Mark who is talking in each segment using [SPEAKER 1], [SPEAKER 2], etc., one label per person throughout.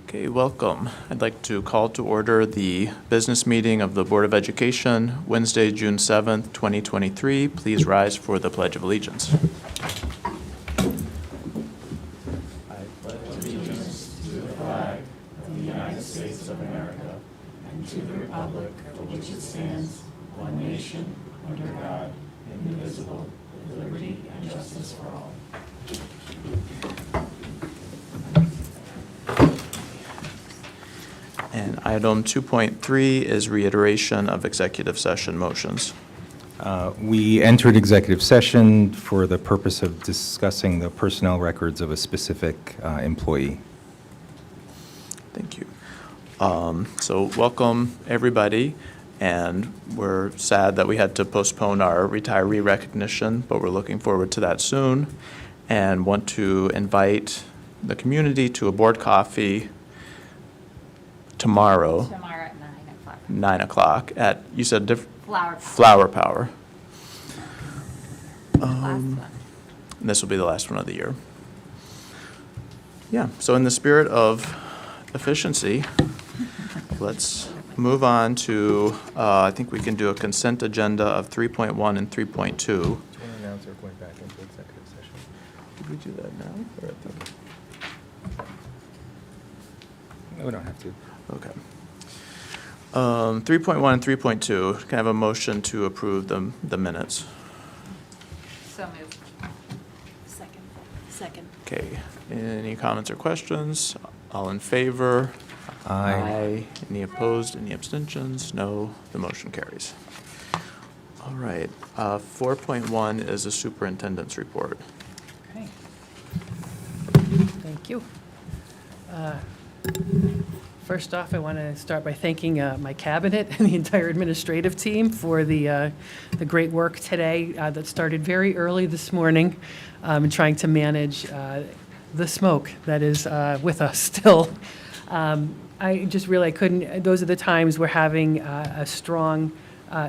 [SPEAKER 1] Okay, welcome. I'd like to call to order the business meeting of the Board of Education, Wednesday, June 7th, 2023. Please rise for the Pledge of Allegiance. I pledge allegiance to the flag of the United States of America and to the republic for which it stands, one nation, under God, indivisible, with liberty and justice for all. And item 2.3 is reiteration of executive session motions.
[SPEAKER 2] We entered executive session for the purpose of discussing the personnel records of a specific employee.
[SPEAKER 1] Thank you. So welcome, everybody. And we're sad that we had to postpone our retiree recognition, but we're looking forward to that soon. And want to invite the community to a board coffee tomorrow
[SPEAKER 3] at 9 o'clock.
[SPEAKER 1] 9 o'clock at, you said
[SPEAKER 3] Flower
[SPEAKER 1] Power.
[SPEAKER 3] Last one.
[SPEAKER 1] And this will be the last one of the year. Yeah, so in the spirit of efficiency, let's move on to, I think we can do a consent agenda of 3.1 and 3.2.
[SPEAKER 2] Do you want to announce we're going back into executive session?
[SPEAKER 1] Did we do that now? Or at the...
[SPEAKER 2] No, we don't have to.
[SPEAKER 1] Okay. 3.1 and 3.2, can I have a motion to approve the minutes?
[SPEAKER 3] So moved.
[SPEAKER 4] Second.
[SPEAKER 1] Okay, any comments or questions? All in favor?
[SPEAKER 2] Aye.
[SPEAKER 1] Any opposed, any abstentions? No, the motion carries. All right, 4.1 is a superintendent's report.
[SPEAKER 4] Okay. Thank you. First off, I want to start by thanking my cabinet and the entire administrative team for the great work today that started very early this morning in trying to manage the smoke that is with us still. I just really couldn't, those are the times where having a strong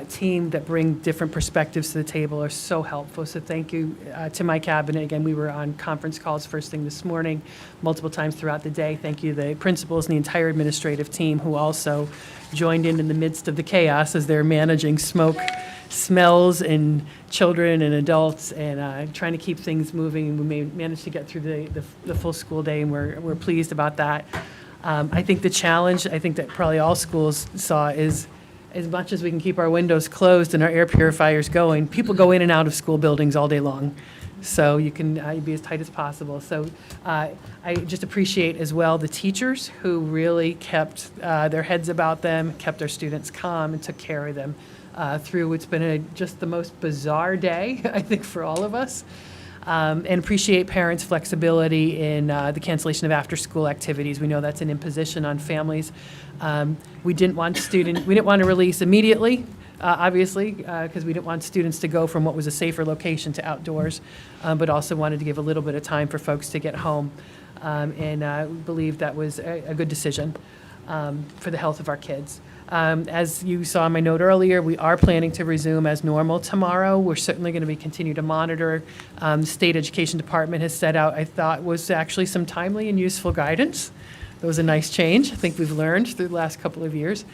[SPEAKER 4] team that bring different perspectives to the table are so helpful. So thank you to my cabinet. Again, we were on conference calls first thing this morning, multiple times throughout the day. Thank you to the principals and the entire administrative team who also joined in the midst of the chaos as they're managing smoke, smells, and children and adults, and trying to keep things moving. We managed to get through the full school day, and we're pleased about that. I think the challenge, I think that probably all schools saw, is as much as we can keep our windows closed and our air purifiers going, people go in and out of school buildings all day long. So you can be as tight as possible. So I just appreciate as well the teachers who really kept their heads about them, kept their students calm, and took care of them through what's been just the most bizarre day, I think, for all of us. And appreciate parents' flexibility in the cancellation of after-school activities. We know that's an imposition on families. We didn't want to release immediately, obviously, because we didn't want students to go from what was a safer location to outdoors, but also wanted to give a little bit of time for folks to get home. And we believe that was a good decision for the health of our kids. As you saw in my note earlier, we are planning to resume as normal tomorrow. We're certainly going to continue to monitor. The State Education Department has set out, I thought, was actually some timely and useful guidance. That was a nice change. I think we've learned through the last couple of years.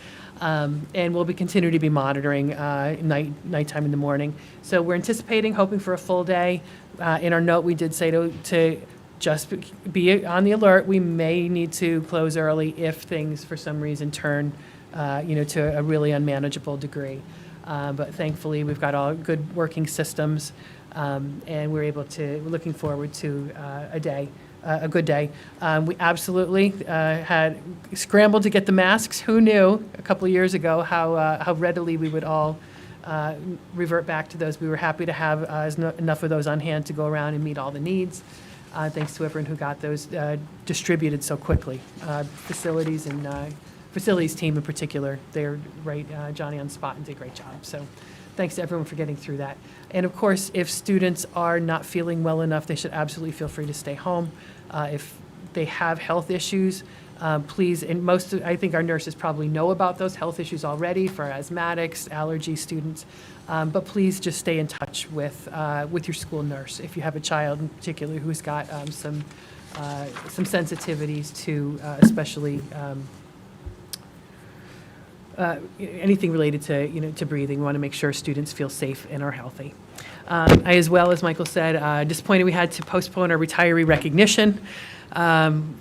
[SPEAKER 4] And we'll continue to be monitoring nighttime in the morning. So we're anticipating, hoping for a full day. In our note, we did say to just be on the alert. We may need to close early if things, for some reason, turn to a really unmanageable degree. But thankfully, we've got all good working systems, and we're looking forward to a good day. We absolutely had scrambled to get the masks. Who knew a couple of years ago how readily we would all revert back to those. We were happy to have enough of those on hand to go around and meet all the needs. Thanks to everyone who got those distributed so quickly. Facilities team in particular, they're right, Johnny on spot, and did a great job. So thanks to everyone for getting through that. And of course, if students are not feeling well enough, they should absolutely feel free to stay home. If they have health issues, please, and I think our nurses probably know about those health issues already for asthmatics, allergy students, but please just stay in touch with your school nurse if you have a child in particular who's got some some sensitivities to especially anything related to, to breathing. We want to make sure students feel safe and are healthy. As well, as Michael said, disappointed we had to postpone our retiree recognition.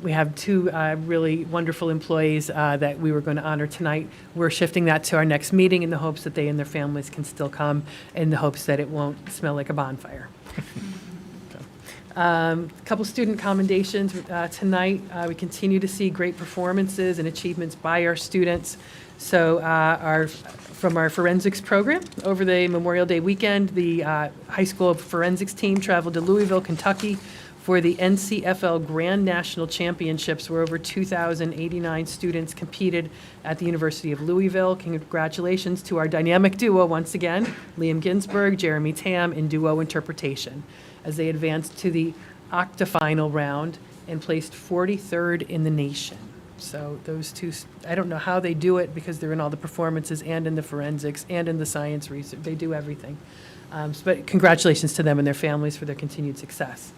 [SPEAKER 4] We have two really wonderful employees that we were going to honor tonight. We're shifting that to our next meeting in the hopes that they and their families can still come, in the hopes that it won't smell like a bonfire. A couple student commendations tonight. We continue to see great performances and achievements by our students. So from our forensics program, over the Memorial Day weekend, the high school forensics team traveled to Louisville, Kentucky for the NCFL Grand National Championships, where over 2,089 students competed at the University of Louisville. Congratulations to our dynamic duo once again, Liam Ginsberg, Jeremy Tam, in duo interpretation, as they advanced to the octafinal round and placed 43rd in the nation. So those two, I don't know how they do it, because they're in all the performances and in the forensics and in the science research. They do everything. But congratulations to them and their families for their continued success.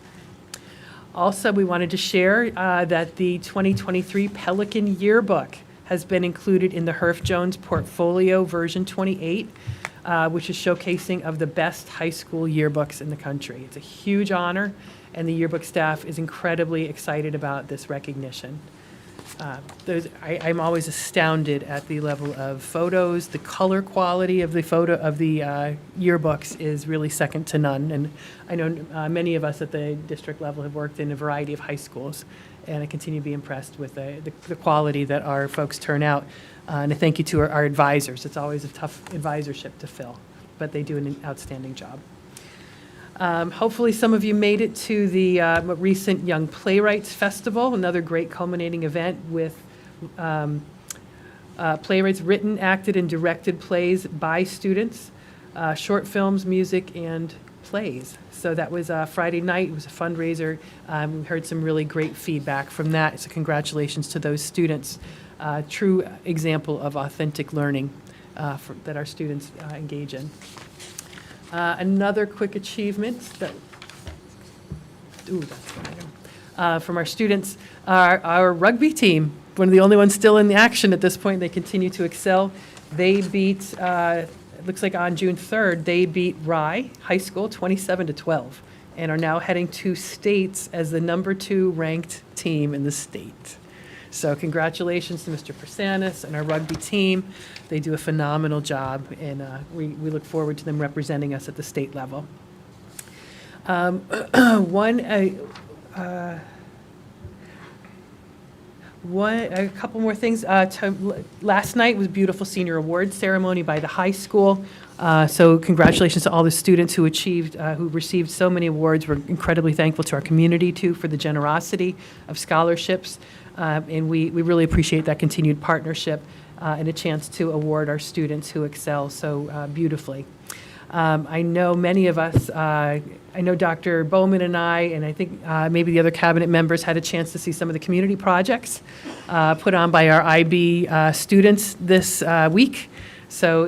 [SPEAKER 4] Also, we wanted to share that the 2023 Pelican Yearbook has been included in the Herff Jones Portfolio version 28, which is showcasing of the best high school yearbooks in the country. It's a huge honor, and the yearbook staff is incredibly excited about this recognition. I'm always astounded at the level of photos. The color quality of the yearbooks is really second to none. And I know many of us at the district level have worked in a variety of high schools, and I continue to be impressed with the quality that our folks turn out. And a thank you to our advisors. It's always a tough advisorship to fill, but they do an outstanding job. Hopefully some of you made it to the recent Young Playwrights Festival, another great culminating event with playwrights, written, acted, and directed plays by students, short films, music, and plays. So that was Friday night. It was a fundraiser. We heard some really great feedback from that, so congratulations to those students. True example of authentic learning that our students engage in. Another quick achievement that, from our students, our rugby team, one of the only ones still in the action at this point. They continue to excel. They beat, it looks like on June 3rd, they beat Rye High School 27-12, and are now heading to states as the #2 ranked team in the state. So congratulations to Mr. Persanis and our rugby team. They do a phenomenal job, and we look forward to them representing us at the state level. A couple more things. Last night was a beautiful senior awards ceremony by the high school. So congratulations to all the students who received so many awards. We're incredibly thankful to our community, too, for the generosity of scholarships. And we really appreciate that continued partnership and a chance to award our students who excel so beautifully. I know many of us, I know Dr. Bowman and I think maybe the other cabinet members had a chance to see some of the community projects put on by our IB students this week. So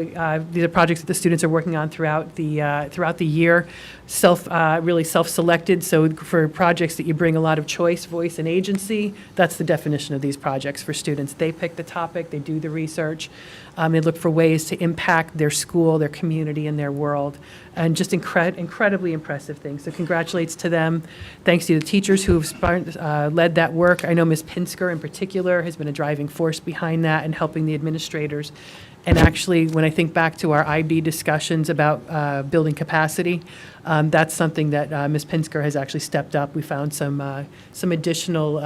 [SPEAKER 4] these are projects that the students are working on throughout the year, really self-selected. So for projects that you bring a lot of choice, voice, and agency, that's the definition of these projects for students. They pick the topic, they do the research, they look for ways to impact their school, their community, and their world, and just incredibly impressive things. So congratulations to them. Thanks to the teachers who have led that work. I know Ms. Pinsker in particular has been a driving force behind that and helping the administrators. And actually, when I think back to our IB discussions about building capacity, that's something that Ms. Pinsker has actually stepped up. We found some additional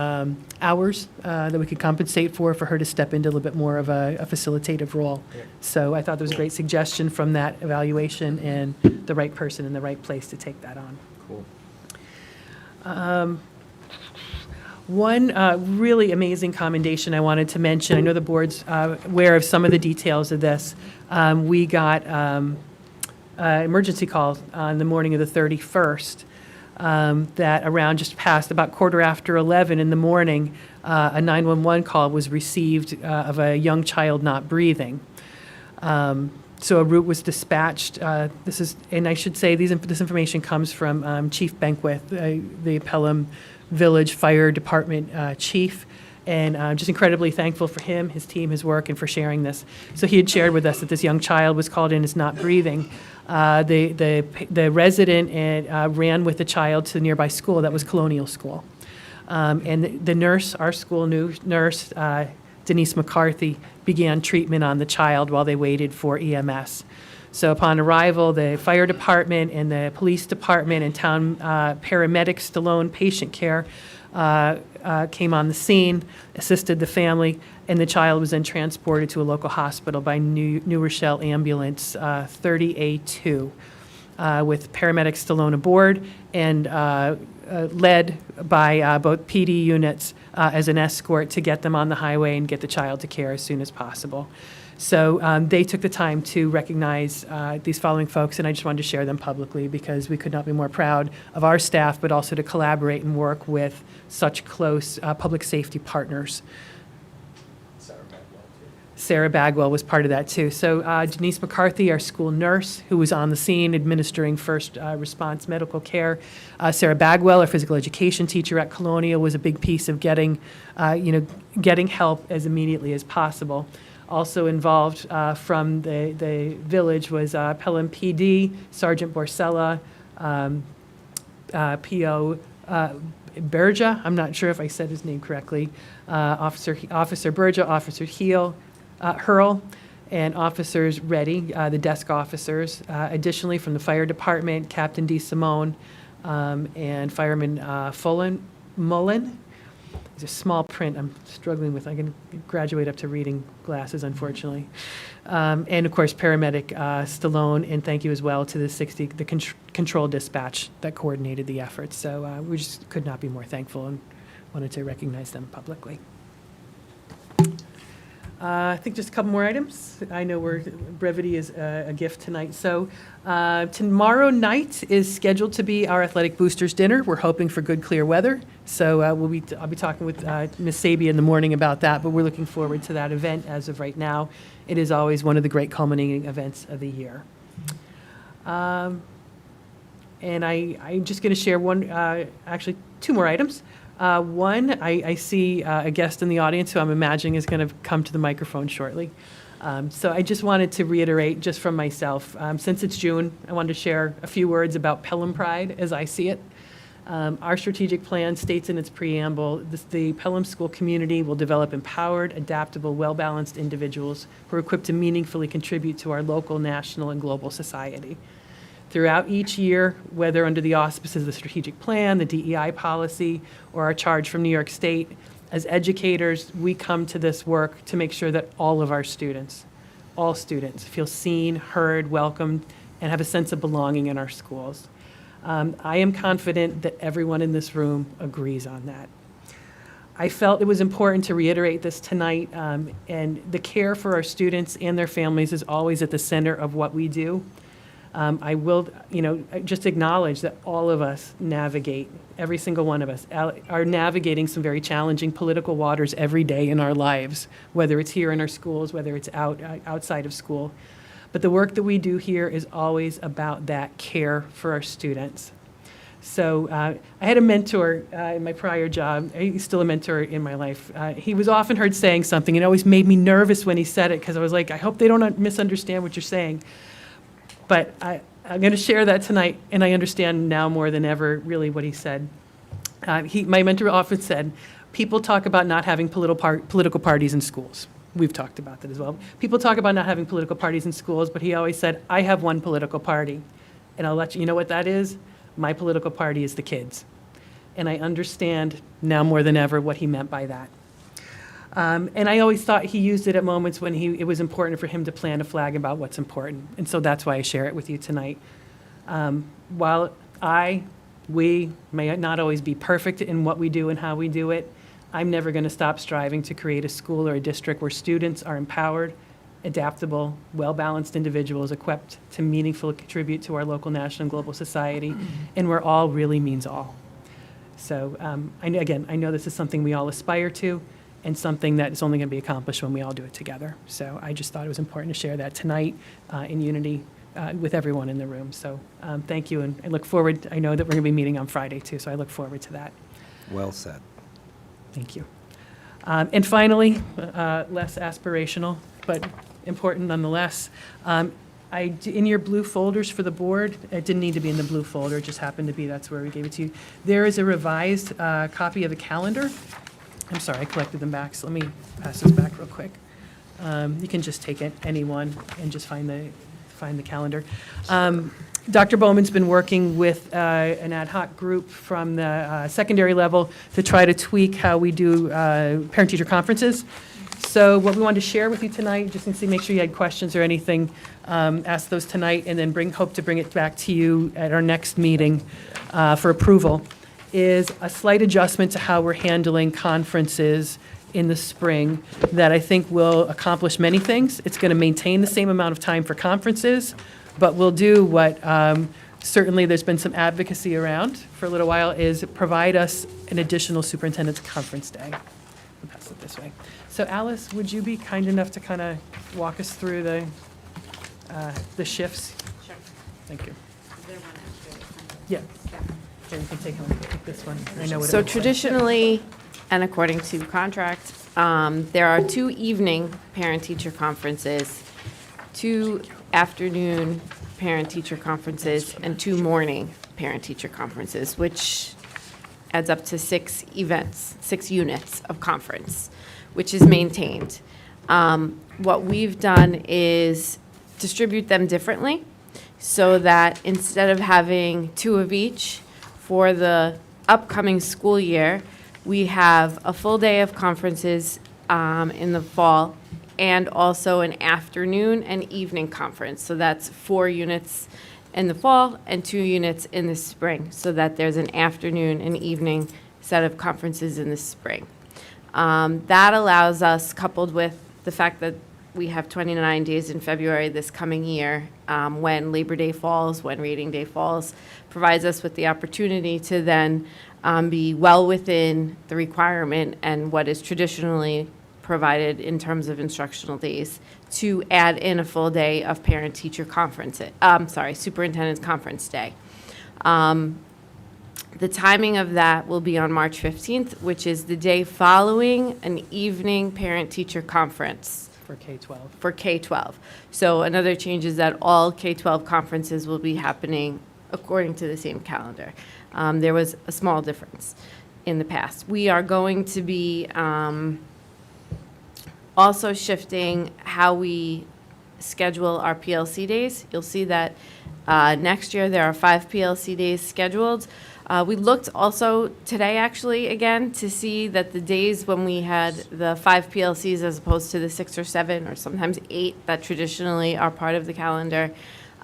[SPEAKER 4] hours that we could compensate for her to step into a little bit more of a facilitative role. Yeah. So I thought there was a great suggestion from that evaluation, and the right person in the right place to take that on.
[SPEAKER 2] Cool.
[SPEAKER 4] One really amazing commendation I wanted to mention. I know the board's aware of some of the details of this. We got an emergency call on the morning of the 31st that around just past about 11:15 in the morning, a 911 call was received of a young child not breathing. So a route was dispatched. And I should say this information comes from Chief Benquith, the Pelham Village Fire Department chief, and I'm just incredibly thankful for him, his team, his work, and for sharing this. So he had shared with us that this young child was called in as not breathing. The resident ran with the child to the nearby school that was Colonial School. And the nurse, our school nurse, Denise McCarthy, began treatment on the child while they waited for EMS. So upon arrival, the fire department and the police department and town paramedics, Stallone Patient Care, came on the scene, assisted the family, and the child was then transported to a local hospital by New Rochelle Ambulance 30A2 with paramedics Stallone aboard and led by both PD units as an escort to get them on the highway and get the child to care as soon as possible. So they took the time to recognize these following folks, and I just wanted to share them publicly because we could not be more proud of our staff, but also to collaborate and work with such close public safety partners. Sarah Bagwell was part of that too. So Denise McCarthy, our school nurse, who was on the scene administering first response medical care. Sarah Bagwell, our physical education teacher at Colonial, was a big piece of getting help as immediately as possible. Also involved from the village was Pelham PD, Sergeant Borsella, P.O. Berja, I'm not sure if I said his name correctly, Officer Berja, Officer Hurl, and Officers Reddy, the desk officers. Additionally, from the fire department, Captain D. Simone and Fireman Mullen. It's a small print I'm struggling with. I can graduate up to reading glasses, unfortunately. And of course, paramedic Stallone, and thank you as well to the control dispatch that coordinated the efforts. So we just could not be more thankful and wanted to recognize them publicly. I think just a couple more items. I know brevity is a gift tonight. So tomorrow night is scheduled to be our athletic boosters dinner. We're hoping for good, clear weather. So I'll be talking with Ms. Sabia in the morning about that, but we're looking forward to that event as of right now. It is always one of the great culminating events of the year. And I'm just going to share actually two more items. One, I see a guest in the audience who I'm imagining is going to come to the microphone shortly. So I just wanted to reiterate, just from myself, since it's June, I wanted to share a few words about Pelham Pride as I see it. Our strategic plan states in its preamble, the Pelham school community will develop empowered, adaptable, well-balanced individuals who are equipped to meaningfully contribute to our local, national, and global society. Throughout each year, whether under the auspices of the strategic plan, the DEI policy, or our charge from New York State, as educators, we come to this work to make sure that all of our students, all students, feel seen, heard, welcomed, and have a sense of belonging in our schools. I am confident that everyone in this room agrees on that. I felt it was important to reiterate this tonight, and the care for our students and their families is always at the center of what we do. I will, just acknowledge that all of us navigate, every single one of us, are navigating some very challenging political waters every day in our lives, whether it's here in our schools, whether it's outside of school. But the work that we do here is always about that care for our students. So I had a mentor in my prior job. He's still a mentor in my life. He was often heard saying something, and it always made me nervous when he said it, because I was like, I hope they don't misunderstand what you're saying. But I'm going to share that tonight, and I understand now more than ever really what he said. My mentor often said, people talk about not having political parties in schools. We've talked about that as well. People talk about not having political parties in schools, but he always said, I have one political party, and I'll let you know what that is. My political party is the kids. And I understand now more than ever what he meant by that. And I always thought he used it at moments when it was important for him to plant a flag about what's important. And so that's why I share it with you tonight. While we may not always be perfect in what we do and how we do it, I'm never going to stop striving to create a school or a district where students are empowered, adaptable, well-balanced individuals equipped to meaningfully contribute to our local, national, and global society, and where all really means all. So I know this is something we all aspire to, and something that is only going to be accomplished when we all do it together. So I just thought it was important to share that tonight in unity with everyone in the room. So thank you, and I look forward. I know that we're going to be meeting on Friday too, so I look forward to that.
[SPEAKER 2] Well said.
[SPEAKER 4] Thank you. And finally, less aspirational, but important nonetheless, in your blue folders for the board, it didn't need to be in the blue folder, it just happened to be, that's where we gave it to you. There is a revised copy of the calendar. I'm sorry, I collected them back, so let me pass this back real quick. You can just take any one and just find the calendar. Dr. Bowman's been working with an ad hoc group from the secondary level to try to tweak how we do parent-teacher conferences. So what we wanted to share with you tonight, just to make sure you had questions or anything, ask those tonight, and then hope to bring it back to you at our next meeting for approval, is a slight adjustment to how we're handling conferences in the spring that I think will accomplish many things. It's going to maintain the same amount of time for conferences, but we'll do what certainly there's been some advocacy around for a little while, is provide us an additional superintendent's conference day. I'll pass it this way. So Alice, would you be kind enough to kind of walk us through the shifts?
[SPEAKER 3] Sure.
[SPEAKER 4] Thank you.
[SPEAKER 3] Is there one extra?
[SPEAKER 4] Yeah. Here, you can take this one. I know what it
[SPEAKER 5] So
[SPEAKER 4] looks like.
[SPEAKER 5] traditionally, and according to contract, there are 2 evening parent-teacher conferences, 2 afternoon parent-teacher conferences, and 2 morning parent-teacher conferences, which adds up to 6 events, 6 units of conference, which is maintained. What we've done is distribute them differently so that instead of having 2 of each for the upcoming school year, we have a full day of conferences in the fall and also an afternoon and evening conference. So that's 4 units in the fall and 2 units in the spring, so that there's an afternoon and evening set of conferences in the spring. That allows us, coupled with the fact that we have 29 days in February this coming year, when Labor Day falls, when Reading Day falls, provides us with the opportunity to then be well within the requirement and what is traditionally provided in terms of instructional days to add in a full day of parent-teacher conference, superintendent's conference day. The timing of that will be on March 15th, which is the day following an evening parent-teacher conference
[SPEAKER 4] For K-12.
[SPEAKER 5] for K-12. So another change is that all K-12 conferences will be happening according to the same calendar. There was a small difference in the past. We are going to be also shifting how we schedule our PLC days. You'll see that next year there are 5 PLC days scheduled. We looked also today, actually, again, to see that the days when we had the 5 PLCs as opposed to the 6 or 7 or sometimes 8 that traditionally are part of the calendar,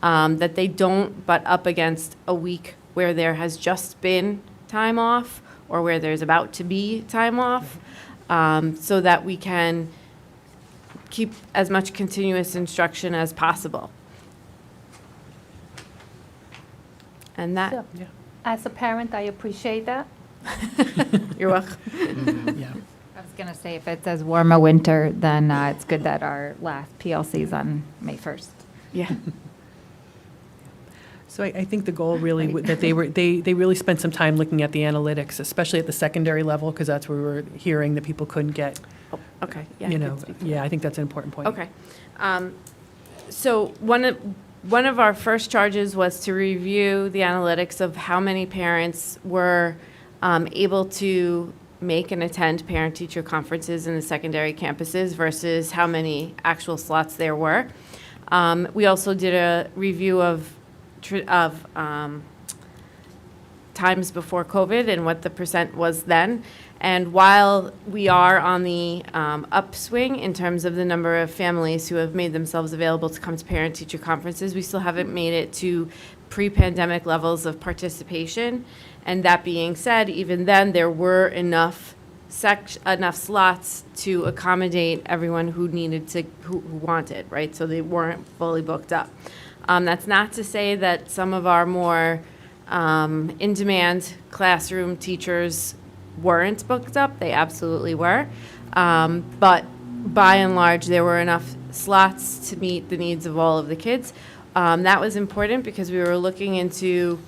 [SPEAKER 5] that they don't butt up against a week where there has just been time off or where there's about to be time off, so that we can keep as much continuous instruction as possible. And that,
[SPEAKER 6] So,
[SPEAKER 4] Yeah.
[SPEAKER 6] as a parent, I appreciate that.
[SPEAKER 5] you're welcome.
[SPEAKER 4] Yeah.
[SPEAKER 3] I was going to say, if it says warmer winter, then it's good that our last PLC is on May 1st.
[SPEAKER 5] Yeah.
[SPEAKER 4] So I think the goal really, that they really spent some time looking at the analytics, especially at the secondary level, because that's where we were hearing that people couldn't get,
[SPEAKER 5] Oh, okay. Yeah, I
[SPEAKER 4] you
[SPEAKER 5] can
[SPEAKER 4] know,
[SPEAKER 5] speak to
[SPEAKER 4] yeah, I think that's an important point.
[SPEAKER 5] Okay. So one of our first charges was to review the analytics of how many parents were able to make and attend parent-teacher conferences in the secondary campuses versus how many actual slots there were. We also did a review of times before COVID and what the percent was then. And while we are on the upswing in terms of the number of families who have made themselves available to come to parent-teacher conferences, we still haven't made it to pre-pandemic levels of participation. And that being said, even then, there were enough slots to accommodate everyone who wanted, right? So they weren't fully booked up. That's not to say that some of our more in-demand classroom teachers weren't booked up. They absolutely were. But by and large, there were enough slots to meet the needs of all of the kids. That was important because we were looking into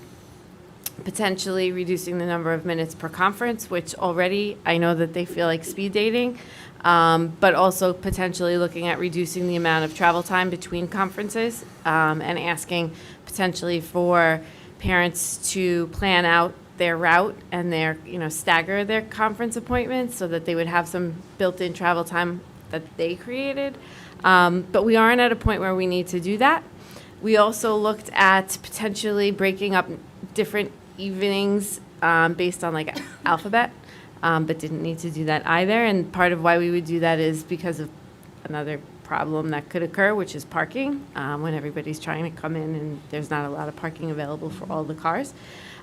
[SPEAKER 5] potentially reducing the number of minutes per conference, which already I know that they feel like speed dating, but also potentially looking at reducing the amount of travel time between conferences, and asking potentially for parents to plan out their route and stagger their conference appointments so that they would have some built-in travel time that they created. But we aren't at a point where we need to do that. We also looked at potentially breaking up different evenings based on like alphabet, but didn't need to do that either. And part of why we would do that is because of another problem that could occur, which is parking, when everybody's trying to come in and there's not a lot of parking available for all the cars.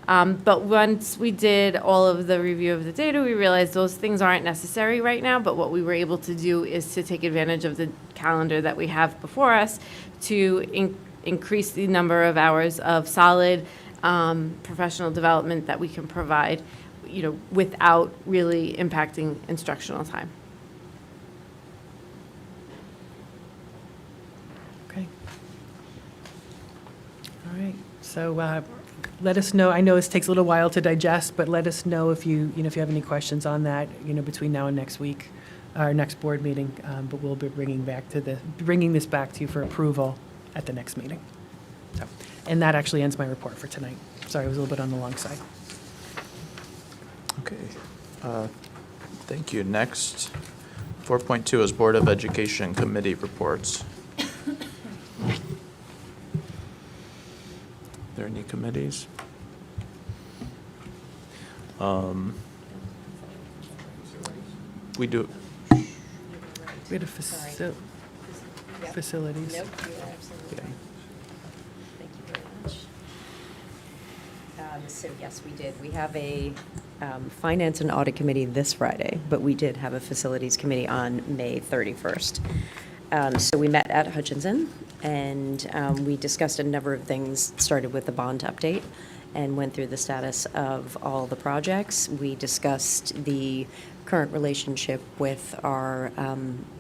[SPEAKER 5] But once we did all of the review of the data, we realized those things aren't necessary right now, but what we were able to do is to take advantage of the calendar that we have before us to increase the number of hours of solid professional development that we can provide, without really impacting instructional time.
[SPEAKER 4] Okay. All right, so let us know, I know this takes a little while to digest, but let us know if you have any questions on that, between now and next week, our next board meeting, but we'll be bringing this back to you for approval at the next meeting. So, and that actually ends my report for tonight. Sorry, it was a little bit on the long side.
[SPEAKER 1] Okay. Thank you. Next, 4.2 is Board of Education Committee reports. Are there any committees? We do.
[SPEAKER 4] We had a facilities.
[SPEAKER 7] Nope, you are absolutely
[SPEAKER 1] Yeah.
[SPEAKER 7] right. Thank you very much. So yes, we did. We have a Finance and Audit Committee this Friday, but we did have a Facilities Committee on May 31st. So we met at Hutchinson, and we discussed a number of things, started with the bond update, and went through the status of all the projects. We discussed the current relationship with our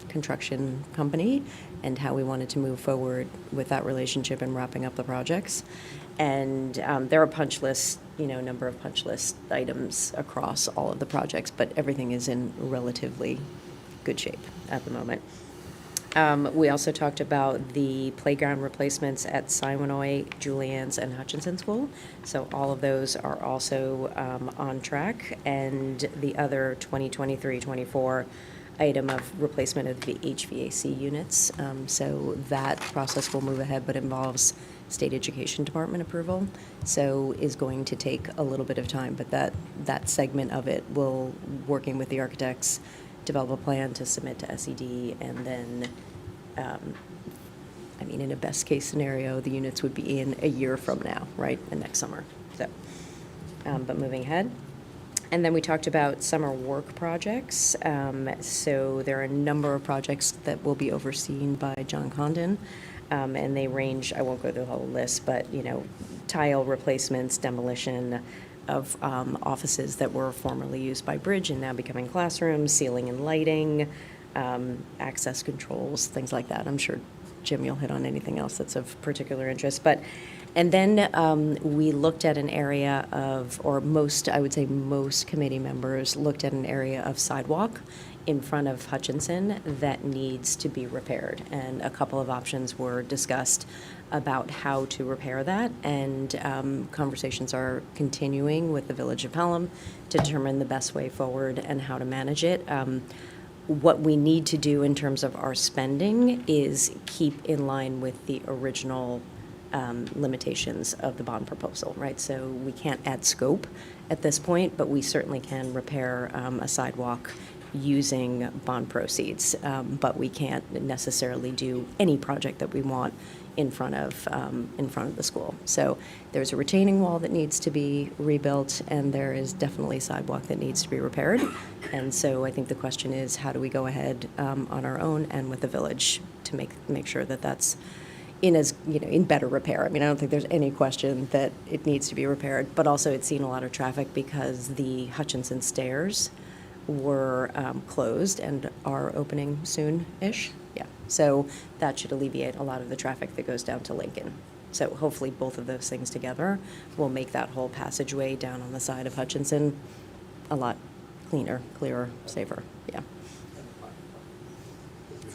[SPEAKER 7] construction company and how we wanted to move forward with that relationship and wrapping up the projects. And there are punch lists, number of punch list items across all of the projects, but everything is in relatively good shape at the moment. We also talked about the playground replacements at Siwanoy, Julian's, and Hutchinson School. So all of those are also on track. And the other 2023-24 item of replacement of the HVAC units. So that process will move ahead, but involves State Education Department approval. So is going to take a little bit of time, but that segment of it will, working with the architects, develop a plan to submit to SED, and then, in a best case scenario, the units would be in a year from now, right, and next summer. So, but moving ahead. And then we talked about summer work projects. So there are a number of projects that will be overseen by John Condon, and they range, I won't go through the whole list, but, tile replacements, demolition of offices that were formerly used by Bridge and now becoming classrooms, ceiling and lighting, access controls, things like that. I'm sure, Jim, you'll hit on anything else that's of particular interest. And then we looked at an area of, or I would say most committee members looked at an area of sidewalk in front of Hutchinson that needs to be repaired. And a couple of options were discussed about how to repair that. And conversations are continuing with the Village of Pelham to determine the best way forward and how to manage it. What we need to do in terms of our spending is keep in line with the original limitations of the bond proposal, right? So we can't add scope at this point, but we certainly can repair a sidewalk using bond proceeds, but we can't necessarily do any project that we want in front of the school. So there's a retaining wall that needs to be rebuilt, and there is definitely a sidewalk that needs to be repaired. And so I think the question is, how do we go ahead on our own and with the village to make sure that that's in better repair. I don't think there's any question that it needs to be repaired, but also it's seen a lot of traffic because the Hutchinson stairs were closed and are opening soon-ish. Yeah, so that should alleviate a lot of the traffic that goes down to Lincoln. So hopefully both of those things together will make that whole passageway down on the side of Hutchinson a lot cleaner, clearer, safer, yeah.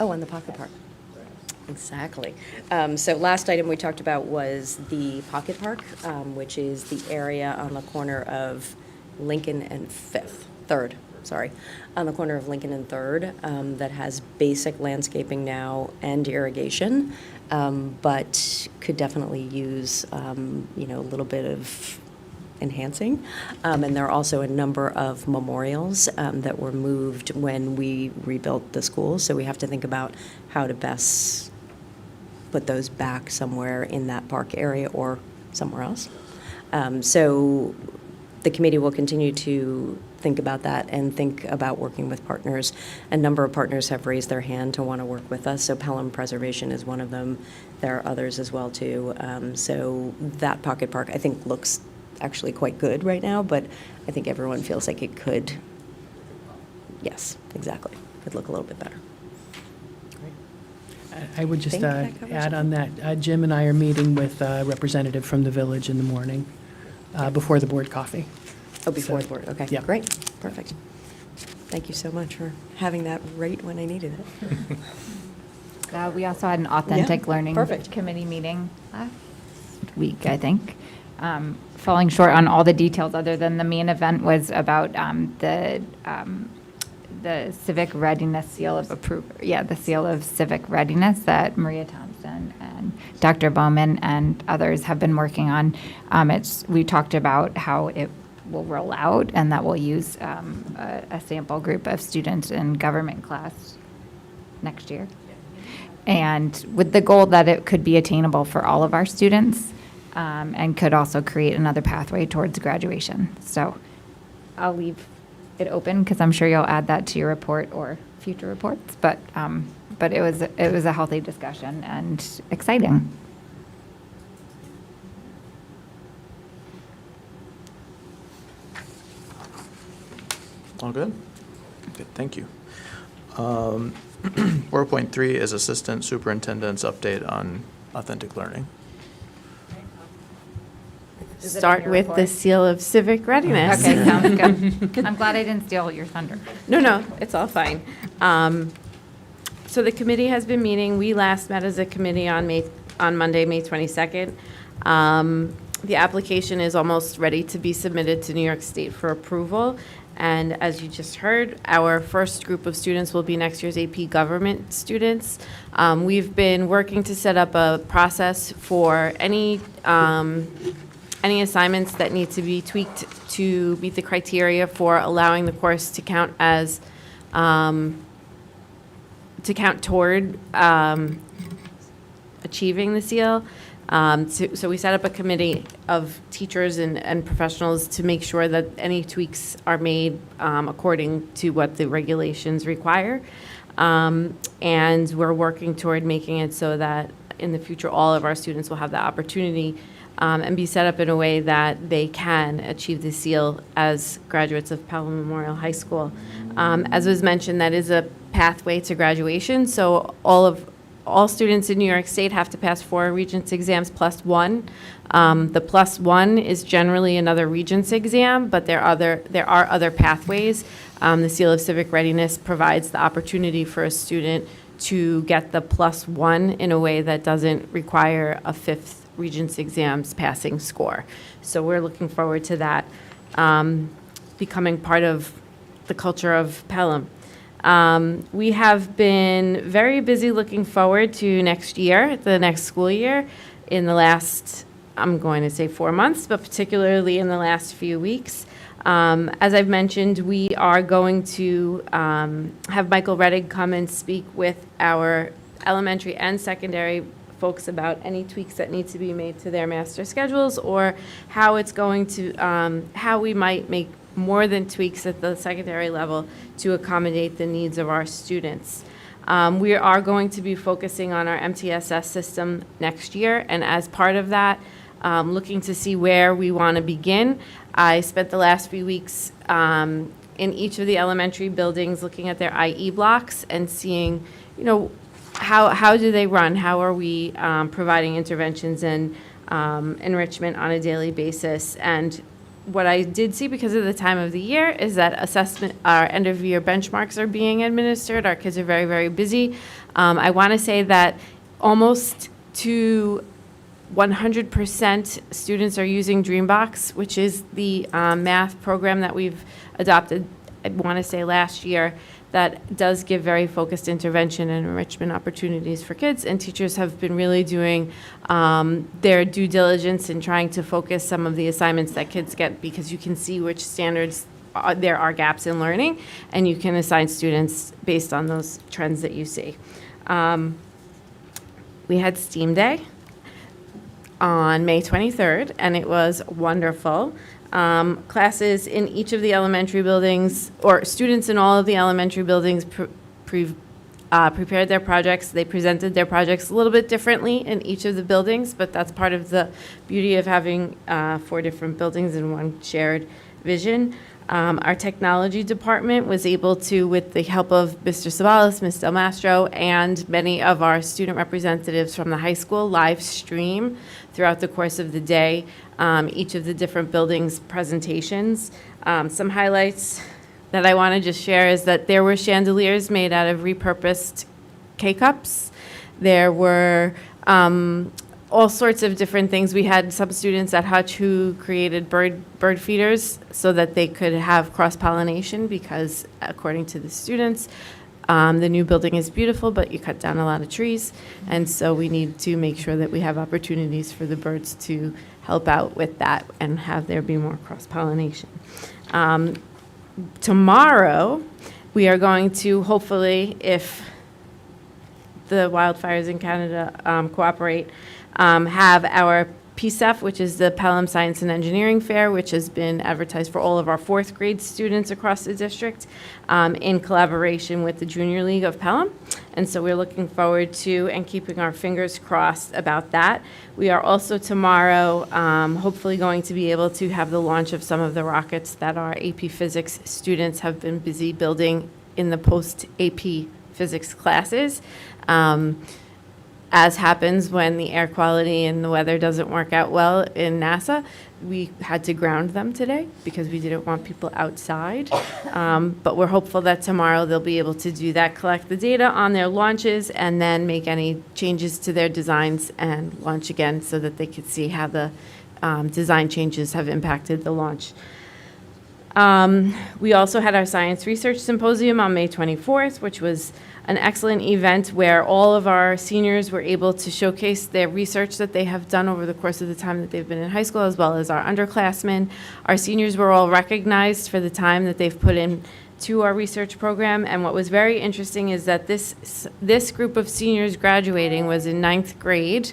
[SPEAKER 7] Oh, and the pocket park. Exactly. So last item we talked about was the Pocket Park, which is the area on the corner of Lincoln and Third, on the corner of Lincoln and Third, that has basic landscaping now and irrigation, but could definitely use, a little bit of enhancing. And there are also a number of memorials that were moved when we rebuilt the school, so we have to think about how to best put those back somewhere in that park area or somewhere else. So the committee will continue to think about that and think about working with partners. A number of partners have raised their hand to want to work with us, so Pelham Preservation is one of them. There are others as well, too. So that pocket park, I think, looks actually quite good right now, but I think everyone feels like it could, yes, exactly, could look a little bit better.
[SPEAKER 4] I would just
[SPEAKER 7] Think that covers
[SPEAKER 4] add
[SPEAKER 7] it.
[SPEAKER 4] on that, Jim and I are meeting with a representative from the village in the morning, before the board coffee.
[SPEAKER 7] Oh, before
[SPEAKER 4] So,
[SPEAKER 7] the board, okay,
[SPEAKER 4] yeah.
[SPEAKER 7] great, perfect. Thank you so much for having that right when I needed it.
[SPEAKER 3] We also had an authentic learning
[SPEAKER 7] perfect.
[SPEAKER 3] committee meeting last week, I think. Falling short on all the details other than the main event was about the civic readiness seal of approval. Yeah, the seal of civic readiness that Maria Thompson and Dr. Bowman and others have been working on. We talked about how it will roll out and that we'll use a sample group of students in government class next year. And with the goal that it could be attainable for all of our students and could also create another pathway towards graduation. So I'll leave it open because I'm sure you'll add that to your report or future reports. But it was a healthy discussion and exciting.
[SPEAKER 1] All good? Good, thank you. 4.3 is Assistant Superintendent's update on authentic learning.
[SPEAKER 3] Is it in
[SPEAKER 5] Start
[SPEAKER 3] your
[SPEAKER 5] with the
[SPEAKER 3] report?
[SPEAKER 5] seal of civic readiness.
[SPEAKER 3] Okay, sounds good. I'm glad I didn't steal your thunder.
[SPEAKER 5] No, it's all fine. So the committee has been meeting. We last met as a committee on Monday, May 22nd. The application is almost ready to be submitted to New York State for approval. And as you just heard, our first group of students will be next year's AP Government students. We've been working to set up a process for any assignments that need to be tweaked to meet the criteria for allowing the course to count as, toward achieving the seal. So we set up a committee of teachers and professionals to make sure that any tweaks are made according to what the regulations require. And we're working toward making it so that in the future, all of our students will have the opportunity and be set up in a way that they can achieve the seal as graduates of Pelham Memorial High School. As was mentioned, that is a pathway to graduation. So all students in New York State have to pass 4 Regents exams plus 1. The plus 1 is generally another Regents exam, but there are other pathways. The Seal of Civic Readiness provides the opportunity for a student to get the plus 1 in a way that doesn't require a 5th Regents exams passing score. So we're looking forward to that becoming part of the culture of Pelham. We have been very busy looking forward to next year, the next school year, in the last, I'm going to say 4 months, but particularly in the last few weeks. As I've mentioned, we are going to have Michael Reddig come and speak with our elementary and secondary folks about any tweaks that need to be made to their master schedules or how it's going to, how we might make more than tweaks at the secondary level to accommodate the needs of our students. We are going to be focusing on our MTSS system next year, and as part of that, looking to see where we want to begin. I spent the last few weeks in each of the elementary buildings looking at their IE blocks and seeing, how do they run? How are we providing interventions and enrichment on a daily basis? And what I did see, because of the time of the year, is that our end-of-year benchmarks are being administered. Our kids are very, very busy. I want to say that almost to 100% students are using Dreambox, which is the math program that we've adopted, I want to say last year, that does give very focused intervention and enrichment opportunities for kids. And teachers have been really doing their due diligence in trying to focus some of the assignments that kids get, because you can see which standards there are gaps in learning, and you can assign students based on those trends that you see. We had STEAM Day on May 23rd, and it was wonderful. Classes in each of the elementary buildings, or students in all of the elementary buildings prepared their projects. They presented their projects a little bit differently in each of the buildings, but that's part of the beauty of having 4 different buildings in one shared vision. Our technology department was able to, with the help of Mr. Sabalas, Ms. Del Mastro, and many of our student representatives from the high school, live stream throughout the course of the day each of the different buildings' presentations. Some highlights that I want to just share is that there were chandeliers made out of repurposed K-cups. There were all sorts of different things. We had some students at Hutch who created bird feeders so that they could have cross-pollination, because according to the students, the new building is beautiful, but you cut down a lot of trees. And so we need to make sure that we have opportunities for the birds to help out with that and have there be more cross-pollination. Tomorrow, we are going to, hopefully, if the wildfires in Canada cooperate, have our PSEF, which is the Pelham Science and Engineering Fair, which has been advertised for all of our 4th grade students across the district, in collaboration with the Junior League of Pelham. And so we're looking forward to and keeping our fingers crossed about that. We are also tomorrow hopefully going to be able to have the launch of some of the rockets that our AP Physics students have been busy building in the post-AP Physics classes. As happens when the air quality and the weather doesn't work out well in NASA, we had to ground them today because we didn't want people outside. But we're hopeful that tomorrow they'll be able to do that, collect the data on their launches, and then make any changes to their designs and launch again so that they could see how the design changes have impacted the launch. We also had our Science Research Symposium on May 24th, which was an excellent event where all of our seniors were able to showcase their research that they have done over the course of the time that they've been in high school, as well as our underclassmen. Our seniors were all recognized for the time that they've put in to our research program. And what was very interesting is that this group of seniors graduating was in 9th grade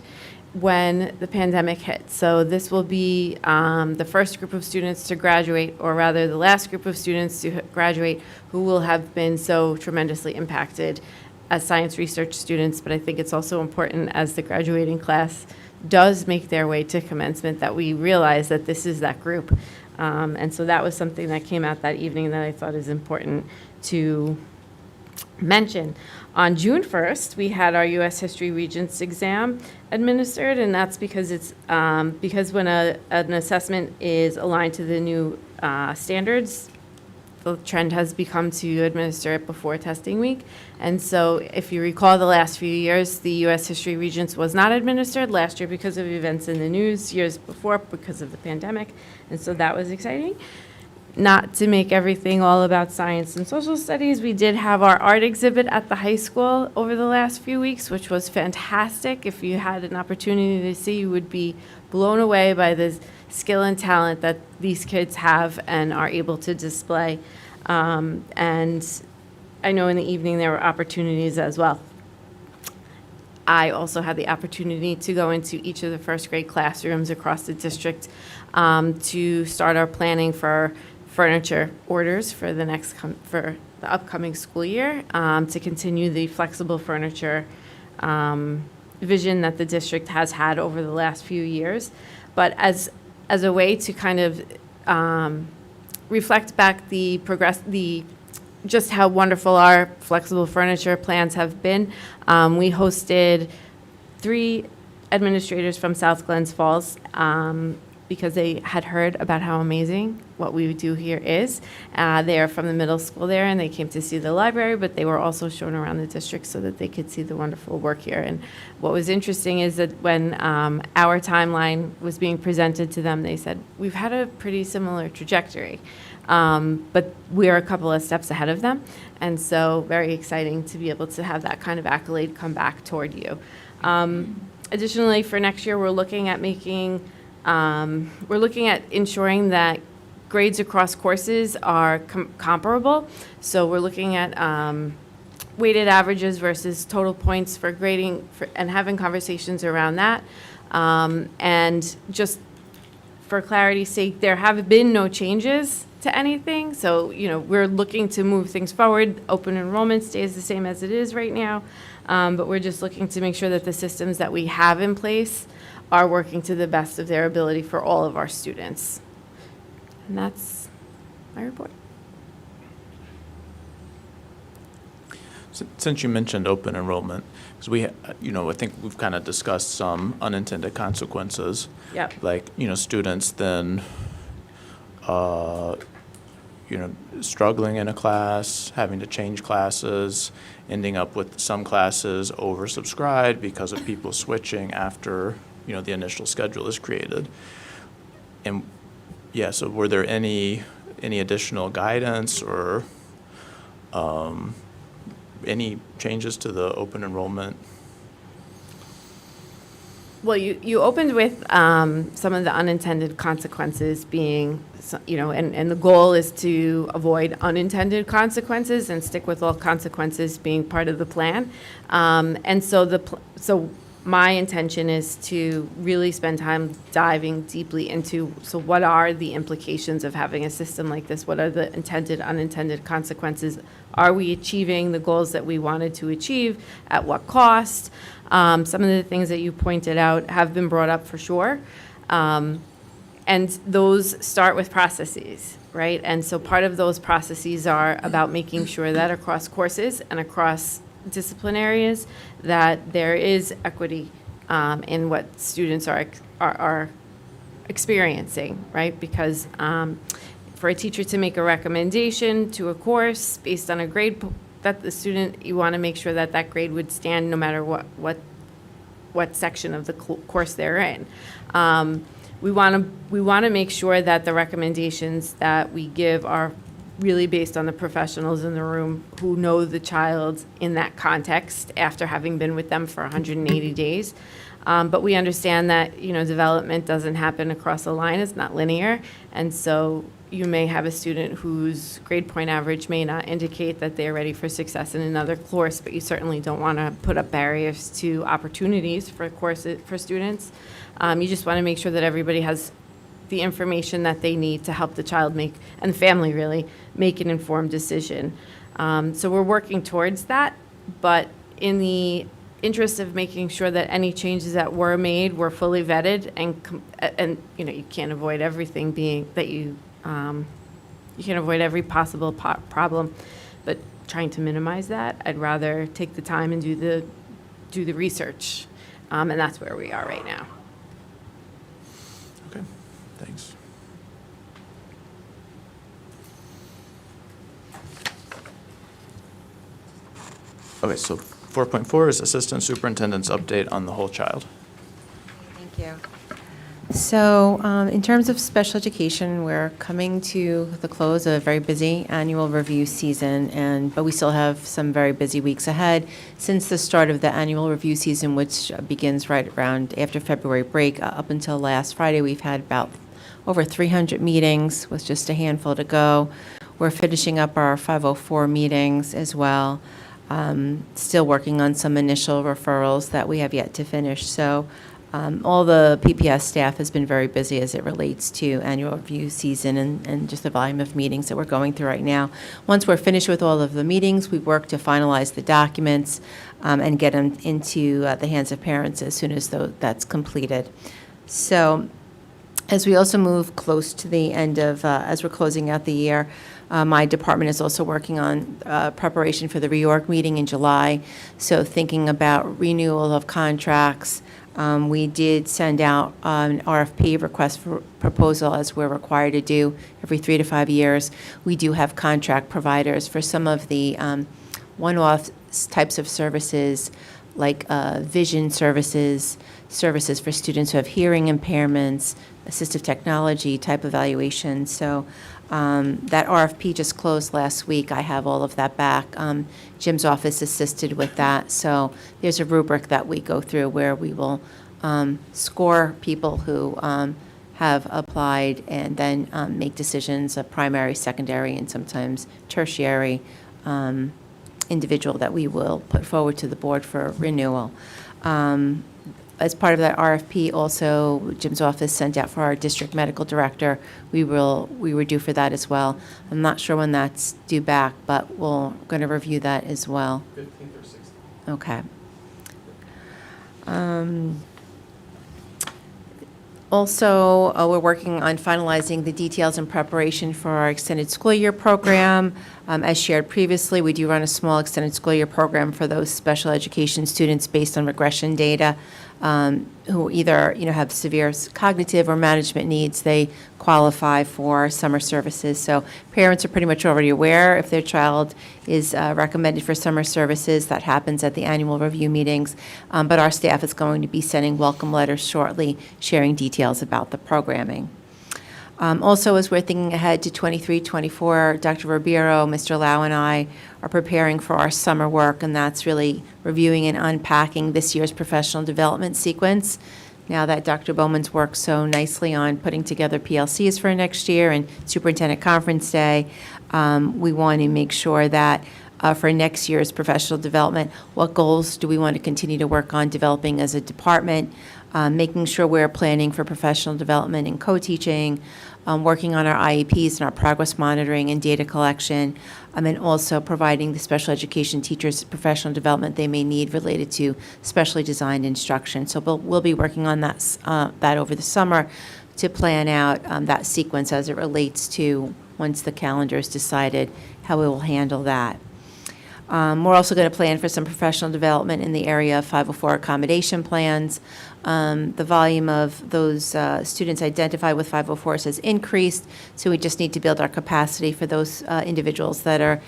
[SPEAKER 5] when the pandemic hit. So this will be the first group of students to graduate, or rather the last group of students to graduate, who will have been so tremendously impacted as science research students. But I think it's also important, as the graduating class does make their way to commencement, that we realize that this is that group. And so that was something that came out that evening that I thought is important to mention. On June 1st, we had our U.S. History Regents exam administered, and that's because it's because when an assessment is aligned to the new standards, the trend has become to administer it before testing week. And so if you recall, the last few years, the U.S. History Regents was not administered. Last year because of events in the news, years before because of the pandemic, and so that was exciting. Not to make everything all about science and social studies, we did have our art exhibit at the high school over the last few weeks, which was fantastic. If you had an opportunity to see, you would be blown away by the skill and talent that these kids have and are able to display. And I know in the evening there were opportunities as well. I also had the opportunity to go into each of the first grade classrooms across the district to start our planning for furniture orders for the upcoming school year, to continue the flexible furniture vision that the district has had over the last few years. But as a way to kind of reflect back the just how wonderful our flexible furniture plans have been. We hosted 3 administrators from South Glens Falls because they had heard about how amazing what we do here is. They are from the middle school there, and they came to see the library, but they were also shown around the district so that they could see the wonderful work here. And what was interesting is that when our timeline was being presented to them, they said, we've had a pretty similar trajectory, but we're a couple of steps ahead of them. And so very exciting to be able to have that kind of accolade come back toward you. Additionally, for next year, we're looking at ensuring that grades across courses are comparable. So we're looking at weighted averages versus total points for grading and having conversations around that. And just for clarity's sake, there have been no changes to anything. So, we're looking to move things forward. Open enrollment stays the same as it is right now. But we're just looking to make sure that the systems that we have in place are working to the best of their ability for all of our students. And that's my report.
[SPEAKER 1] Since you mentioned open enrollment, because we, I think we've kind of discussed some unintended consequences.
[SPEAKER 5] Yep.
[SPEAKER 1] Like, students then, struggling in a class, having to change classes, ending up with some classes oversubscribed because of people switching after, the initial schedule is created. And yeah, so were there any additional guidance or any changes to the open enrollment?
[SPEAKER 5] Well, you opened with some of the unintended consequences being, and the goal is to avoid unintended consequences and stick with all consequences being part of the plan. And so my intention is to really spend time diving deeply into, so what are the implications of having a system like this? What are the intended, unintended consequences? Are we achieving the goals that we wanted to achieve? At what cost? Some of the things that you pointed out have been brought up for sure. And those start with processes, right? And so part of those processes are about making sure that across courses and across discipline areas that there is equity in what students are experiencing, right? Because for a teacher to make a recommendation to a course based on a grade that the student, you want to make sure that that grade would stand no matter what section of the course they're in. We want to make sure that the recommendations that we give are really based on the professionals in the room who know the child in that context after having been with them for 180 days. But we understand that, development doesn't happen across a line. It's not linear. And so you may have a student whose grade point average may not indicate that they're ready for success in another course, but you certainly don't want to put up barriers to opportunities for students. You just want to make sure that everybody has the information that they need to help the child make, and the family really, make an informed decision. So we're working towards that, but in the interest of making sure that any changes that were made were fully vetted, and you can't avoid everything being that you can avoid every possible problem, but trying to minimize that, I'd rather take the time and do the research, and that's where we are right now.
[SPEAKER 1] Okay, thanks. Okay, so 4.4 is Assistant Superintendent's update on the whole child.
[SPEAKER 8] Thank you. So in terms of special education, we're coming to the close of a very busy annual review season, but we still have some very busy weeks ahead. Since the start of the annual review season, which begins right around after February break, up until last Friday, we've had about over 300 meetings with just a handful to go. We're finishing up our 504 meetings as well. Still working on some initial referrals that we have yet to finish. So all the PPS staff has been very busy as it relates to annual review season and just the volume of meetings that we're going through right now. Once we're finished with all of the meetings, we work to finalize the documents and get them into the hands of parents as soon as that's completed. So As we also move close to the end of, as we're closing out the year, my department is also working on preparation for the reorg meeting in July. So thinking about renewal of contracts, we did send out an RFP, request for proposal, as we're required to do every 3 to 5 years. We do have contract providers for some of the one-off types of services, like vision services, services for students who have hearing impairments, assistive technology type evaluation. So that RFP just closed last week. I have all of that back. Jim's office assisted with that. So there's a rubric that we go through where we will score people who have applied and then make decisions of primary, secondary, and sometimes tertiary individual that we will put forward to the board for renewal. As part of that RFP, also, Jim's office sent out for our district medical director. We were due for that as well. I'm not sure when that's due back, but we're going to review that as well.
[SPEAKER 1] 15th or 16th.
[SPEAKER 8] Okay. Also, we're working on finalizing the details and preparation for our extended school year program. As shared previously, we do run a small extended school year program for those special education students based on regression data who either have severe cognitive or management needs. They qualify for summer services. So parents are pretty much already aware if their child is recommended for summer services. That happens at the annual review meetings. But our staff is going to be sending welcome letters shortly, sharing details about the programming. Also, as we're thinking ahead to 23-24, Dr. Ribeiro, Mr. Lau, and I are preparing for our summer work, and that's really reviewing and unpacking this year's professional development sequence. Now that Dr. Bowman's worked so nicely on putting together PLCs for next year and Superintendent Conference Day, we want to make sure that for next year's professional development, what goals do we want to continue to work on developing as a department, making sure we're planning for professional development and co-teaching, working on our IEPs and our progress monitoring and data collection, and also providing the special education teachers professional development they may need related to specially designed instruction. So we'll be working on that over the summer to plan out that sequence as it relates to, once the calendar is decided, how we will handle that. We're also going to plan for some professional development in the area of 504 accommodation plans. The volume of those students identified with 504s has increased, so we just need to build our capacity for those individuals that are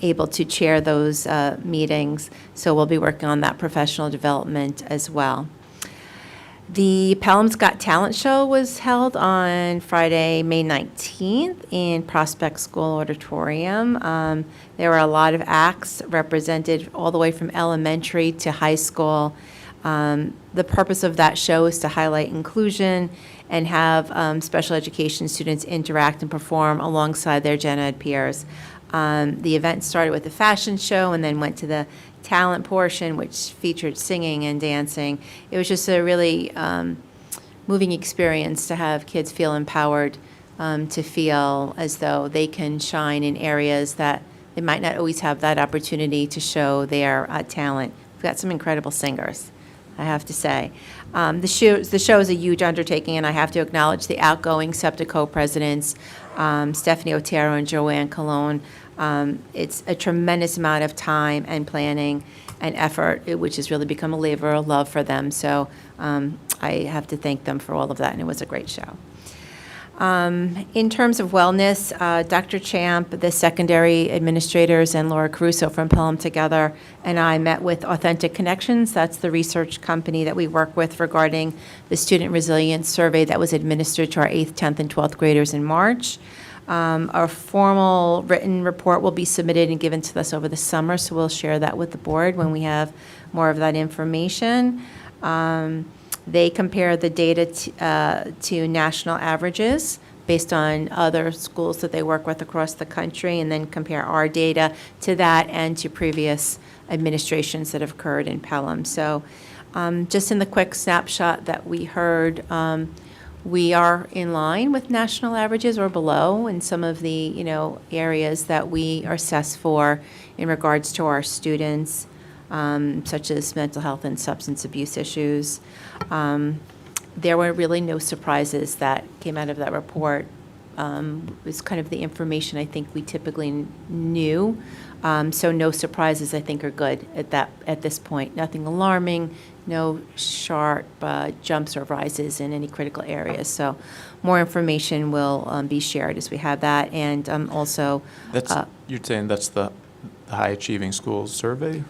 [SPEAKER 8] able to chair those meetings. So we'll be working on that professional development as well. The Pelham's Got Talent Show was held on Friday, May 19th in Prospect School Auditorium. There were a lot of acts represented all the way from elementary to high school. The purpose of that show is to highlight inclusion and have special education students interact and perform alongside their gen ed peers. The event started with a fashion show and then went to the talent portion, which featured singing and dancing. It was just a really moving experience to have kids feel empowered, to feel as though they can shine in areas that they might not always have that opportunity to show their talent. We've got some incredible singers, I have to say. The show is a huge undertaking, and I have to acknowledge the outgoing SEPTA co-presidents, Stephanie Otero and Joanne Colon. It's a tremendous amount of time and planning and effort, which has really become a labor of love for them. So I have to thank them for all of that, and it was a great show. In terms of wellness, Dr. Champ, the secondary administrators, and Laura Caruso from Pelham together, and I met with Authentic Connections. That's the research company that we work with regarding the student resilience survey that was administered to our 8th, 10th, and 12th graders in March. Our formal written report will be submitted and given to us over the summer, so we'll share that with the board when we have more of that information. They compare the data to national averages based on other schools that they work with across the country, and then compare our data to that and to previous administrations that have occurred in Pelham. So just in the quick snapshot that we heard, we are in line with national averages or below in some of the areas that we are assessed for in regards to our students, such as mental health and substance abuse issues. There were really no surprises that came out of that report. It was kind of the information I think we typically knew. So no surprises, I think, are good at this point. Nothing alarming, no sharp jumps or rises in any critical areas. So more information will be shared as we have that. And also,
[SPEAKER 1] That's, you're saying that's the high achieving schools survey?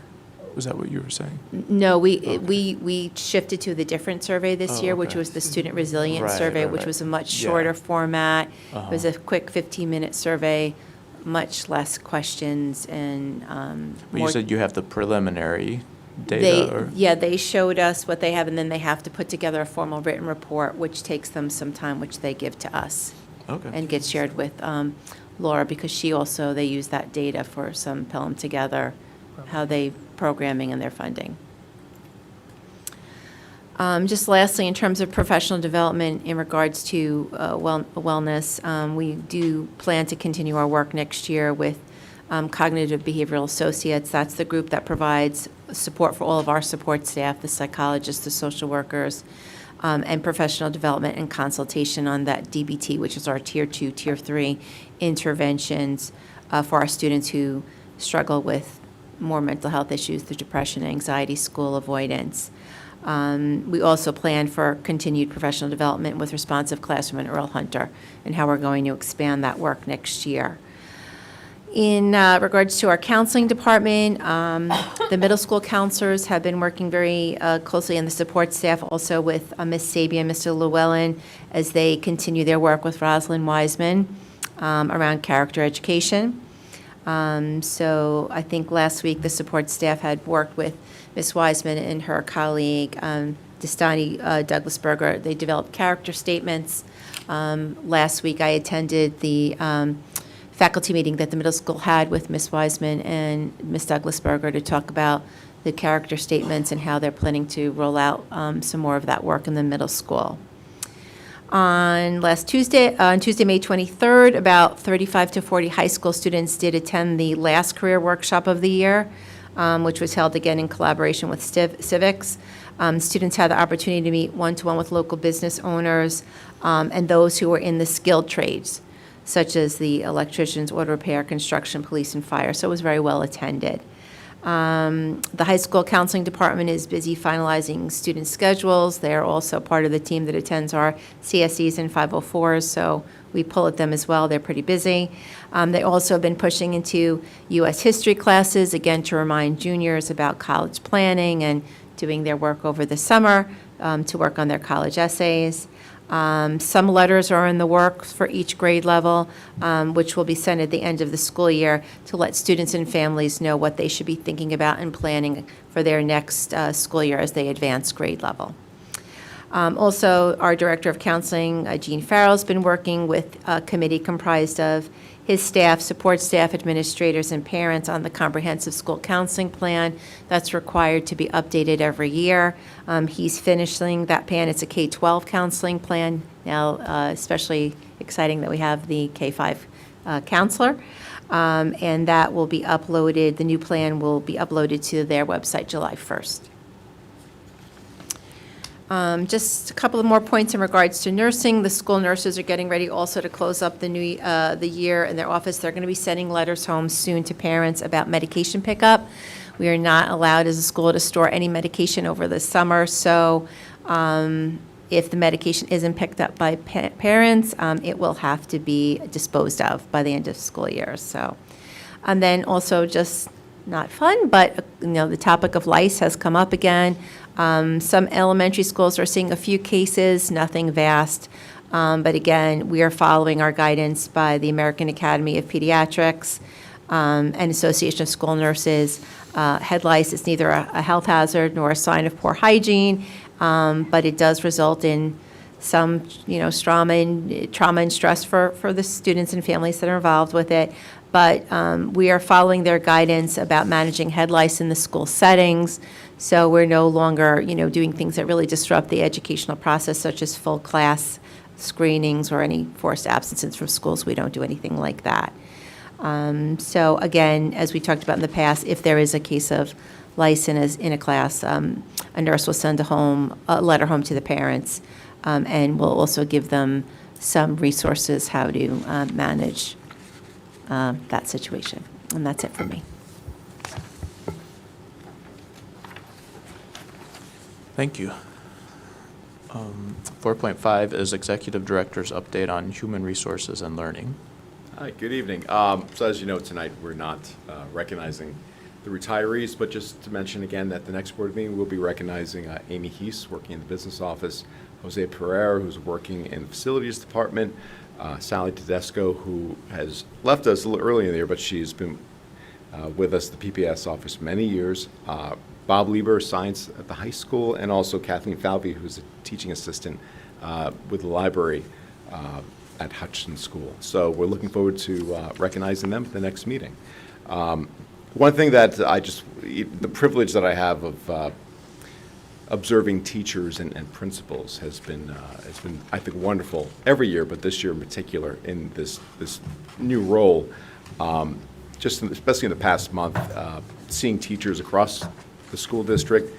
[SPEAKER 1] Was that what you were saying?
[SPEAKER 8] no, we shifted to the different survey this
[SPEAKER 1] Oh,
[SPEAKER 8] year, which
[SPEAKER 1] okay.
[SPEAKER 8] was the Student Resilience
[SPEAKER 1] Right,
[SPEAKER 8] Survey,
[SPEAKER 1] right,
[SPEAKER 8] which
[SPEAKER 1] right.
[SPEAKER 8] was a much
[SPEAKER 1] Yeah.
[SPEAKER 8] shorter format. It was
[SPEAKER 1] Uh-huh.
[SPEAKER 8] a quick 15-minute survey, much less questions and
[SPEAKER 1] But
[SPEAKER 8] more.
[SPEAKER 1] you said you have the preliminary
[SPEAKER 8] They,
[SPEAKER 1] data, or?
[SPEAKER 8] yeah, they showed us what they have, and then they have to put together a formal written report, which takes them some time, which they give to us
[SPEAKER 1] Okay.
[SPEAKER 8] and gets shared with Laura, because they use that data for some Pelham Together, how they programming and their funding. Just lastly, in terms of professional development in regards to wellness, we do plan to continue our work next year with Cognitive Behavioral Associates. That's the group that provides support for all of our support staff, the psychologists, the social workers, and professional development and consultation on that DBT, which is our Tier 2, Tier 3 interventions for our students who struggle with more mental health issues, the depression, anxiety, school avoidance. We also plan for continued professional development with Responsive Classroom and Earl Hunter, and how we're going to expand that work next year. In regards to our counseling department, the middle school counselors have been working very closely, and the support staff also with Ms. Sabian, Mr. Llewellyn, as they continue their work with Rosalind Wiseman around character education. So I think last week the support staff had worked with Ms. Wiseman and her colleague, Destani Douglasberger. They developed character statements. Last week I attended the faculty meeting that the middle school had with Ms. Wiseman and Ms. Douglasberger to talk about the character statements and how they're planning to roll out some more of that work in the middle school. On Tuesday, May 23rd, about 35 to 40 high school students did attend the last career workshop of the year, which was held again in collaboration with Civics. Students had the opportunity to meet one-to-one with local business owners and those who were in the skilled trades, such as the electricians, auto repair, construction, police, and fire. So it was very well attended. The high school counseling department is busy finalizing student schedules. They're also part of the team that attends our CSEs and 504s, so we pull at them as well. They're pretty busy. They also have been pushing into U.S. history classes, again, to remind juniors about college planning and doing their work over the summer to work on their college essays. Some letters are in the works for each grade level, which will be sent at the end of the school year to let students and families know what they should be thinking about and planning for their next school year as they advance grade level. Also, our Director of Counseling, Jean Farrell, has been working with a committee comprised of his staff, support staff, administrators, and parents on the comprehensive school counseling plan that's required to be updated every year. He's finishing that plan. It's a K-12 counseling plan now, especially exciting that we have the K-5 counselor. And that will be uploaded, the new plan will be uploaded to their website July 1st. Just a couple of more points in regards to nursing. The school nurses are getting ready also to close up the year in their office. They're going to be sending letters home soon to parents about medication pickup. We are not allowed as a school to store any medication over the summer, so if the medication isn't picked up by parents, it will have to be disposed of by the end of the school year. So, and then also just not fun, but the topic of lice has come up again. Some elementary schools are seeing a few cases, nothing vast. But again, we are following our guidance by the American Academy of Pediatrics and Association of School Nurses. Head lice is neither a health hazard nor a sign of poor hygiene, but it does result in some, trauma and stress for the students and families that are involved with it. But we are following their guidance about managing head lice in the school settings. So we're no longer, doing things that really disrupt the educational process, such as full class screenings or any forced absences from schools. We don't do anything like that. So again, as we talked about in the past, if there is a case of lice in a class, a nurse will send a letter home to the parents And we'll also give them some resources how to manage that situation. And that's it for me.
[SPEAKER 1] Thank you. 4.5 is Executive Director's update on human resources and learning.
[SPEAKER 9] Hi, good evening. So as you know, tonight, we're not recognizing the retirees, but just to mention again that the next board meeting, we'll be recognizing Amy Heese, working in the business office, Jose Pereira, who's working in the facilities department, Sally Tedesco, who has left us a little early in the year, but she's been with us at the PPS office for many years, Bob Lieber, science at the high school, and also Kathleen Falvey, who's a teaching assistant with the library at Hutchinson School. So we're looking forward to recognizing them at the next meeting. One thing that the privilege that I have of observing teachers and principals has been, I think, wonderful every year, but this year in particular in this new role, especially in the past month, seeing teachers across the school district,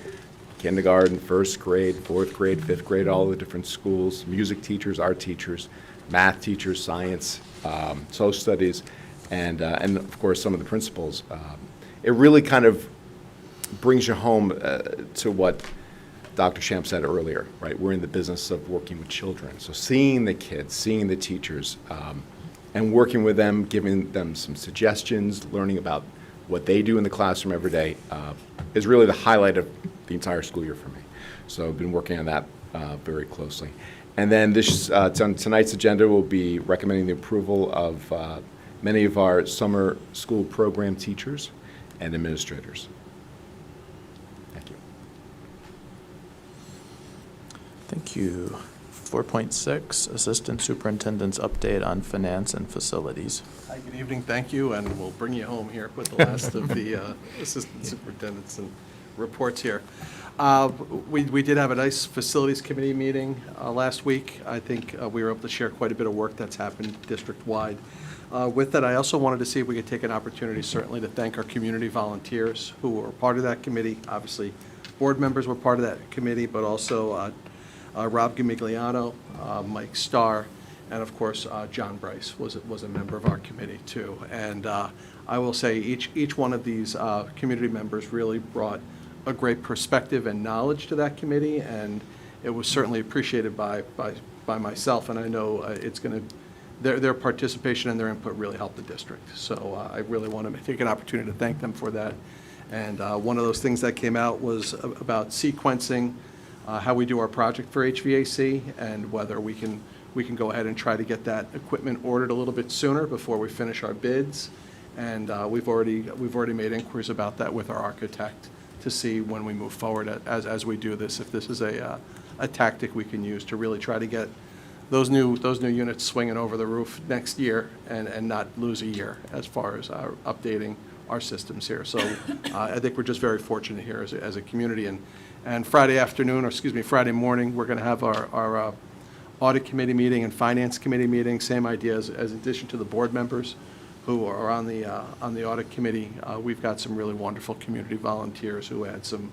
[SPEAKER 9] kindergarten, first grade, fourth grade, fifth grade, all the different schools, music teachers, art teachers, math teachers, science, social studies, and of course some of the principals. It really kind of brings you home to what Dr. Sham said earlier, right? We're in the business of working with children. So seeing the kids, seeing the teachers, and working with them, giving them some suggestions, learning about what they do in the classroom every day is really the highlight of the entire school year for me. So I've been working on that very closely. And then tonight's agenda will be recommending the approval of many of our summer school program teachers and administrators. Thank you.
[SPEAKER 1] Thank you. 4.6, Assistant Superintendent's update on finance and facilities.
[SPEAKER 10] Hi, good evening, thank you, and we'll bring you home here with the last of the assistant superintendents and reports here. We did have a nice facilities committee meeting last week. I think we were able to share quite a bit of work that's happened district-wide. With that, I also wanted to see if we could take an opportunity certainly to thank our community volunteers who were part of that committee. Obviously, board members were part of that committee, but also Rob Gamigliano, Mike Starr, and of course, John Bryce was a member of our committee too. And I will say each one of these community members really brought a great perspective and knowledge to that committee, and it was certainly appreciated by myself, and I know it's going to, their participation and their input really helped the district. So I really want to take an opportunity to thank them for that. And one of those things that came out was about sequencing how we do our project for HVAC and whether we can go ahead and try to get that equipment ordered a little bit sooner before we finish our bids. And we've already made inquiries about that with our architect to see when we move forward as we do this, if this is a tactic we can use to really try to get those new units swinging over the roof next year and not lose a year as far as updating our systems here. So I think we're just very fortunate here as a community. And Friday afternoon, or excuse me, Friday morning, we're going to have our audit committee meeting and finance committee meeting. Same idea as addition to the board members who are on the audit committee. We've got some really wonderful community volunteers who had some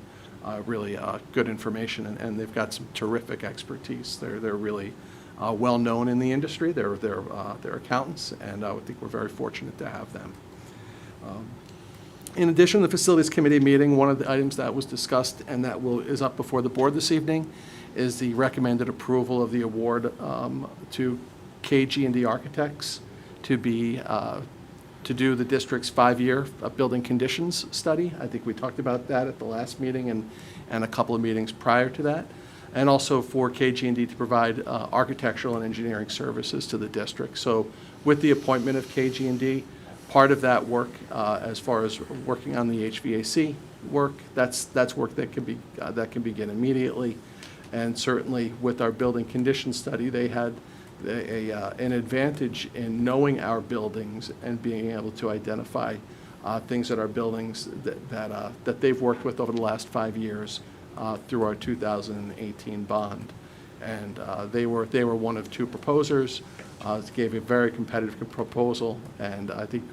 [SPEAKER 10] really good information, and they've got some terrific expertise. They're really well known in the industry. They're accountants, and I think we're very fortunate to have them. In addition, the Facilities Committee meeting, one of the items that was discussed and that is up before the board this evening is the recommended approval of the award to KG&D Architects to do the district's 5-year building conditions study. I think we talked about that at the last meeting and a couple of meetings prior to that. And also for KG&D to provide architectural and engineering services to the district. So with the appointment of KG&D, part of that work, as far as working on the HVAC work, that's work that can begin immediately. And certainly with our building condition study, they had an advantage in knowing our buildings and being able to identify things at our buildings that they've worked with over the last 5 years through our 2018 bond. And they were one of 2 proposers. Gave a very competitive proposal, and I think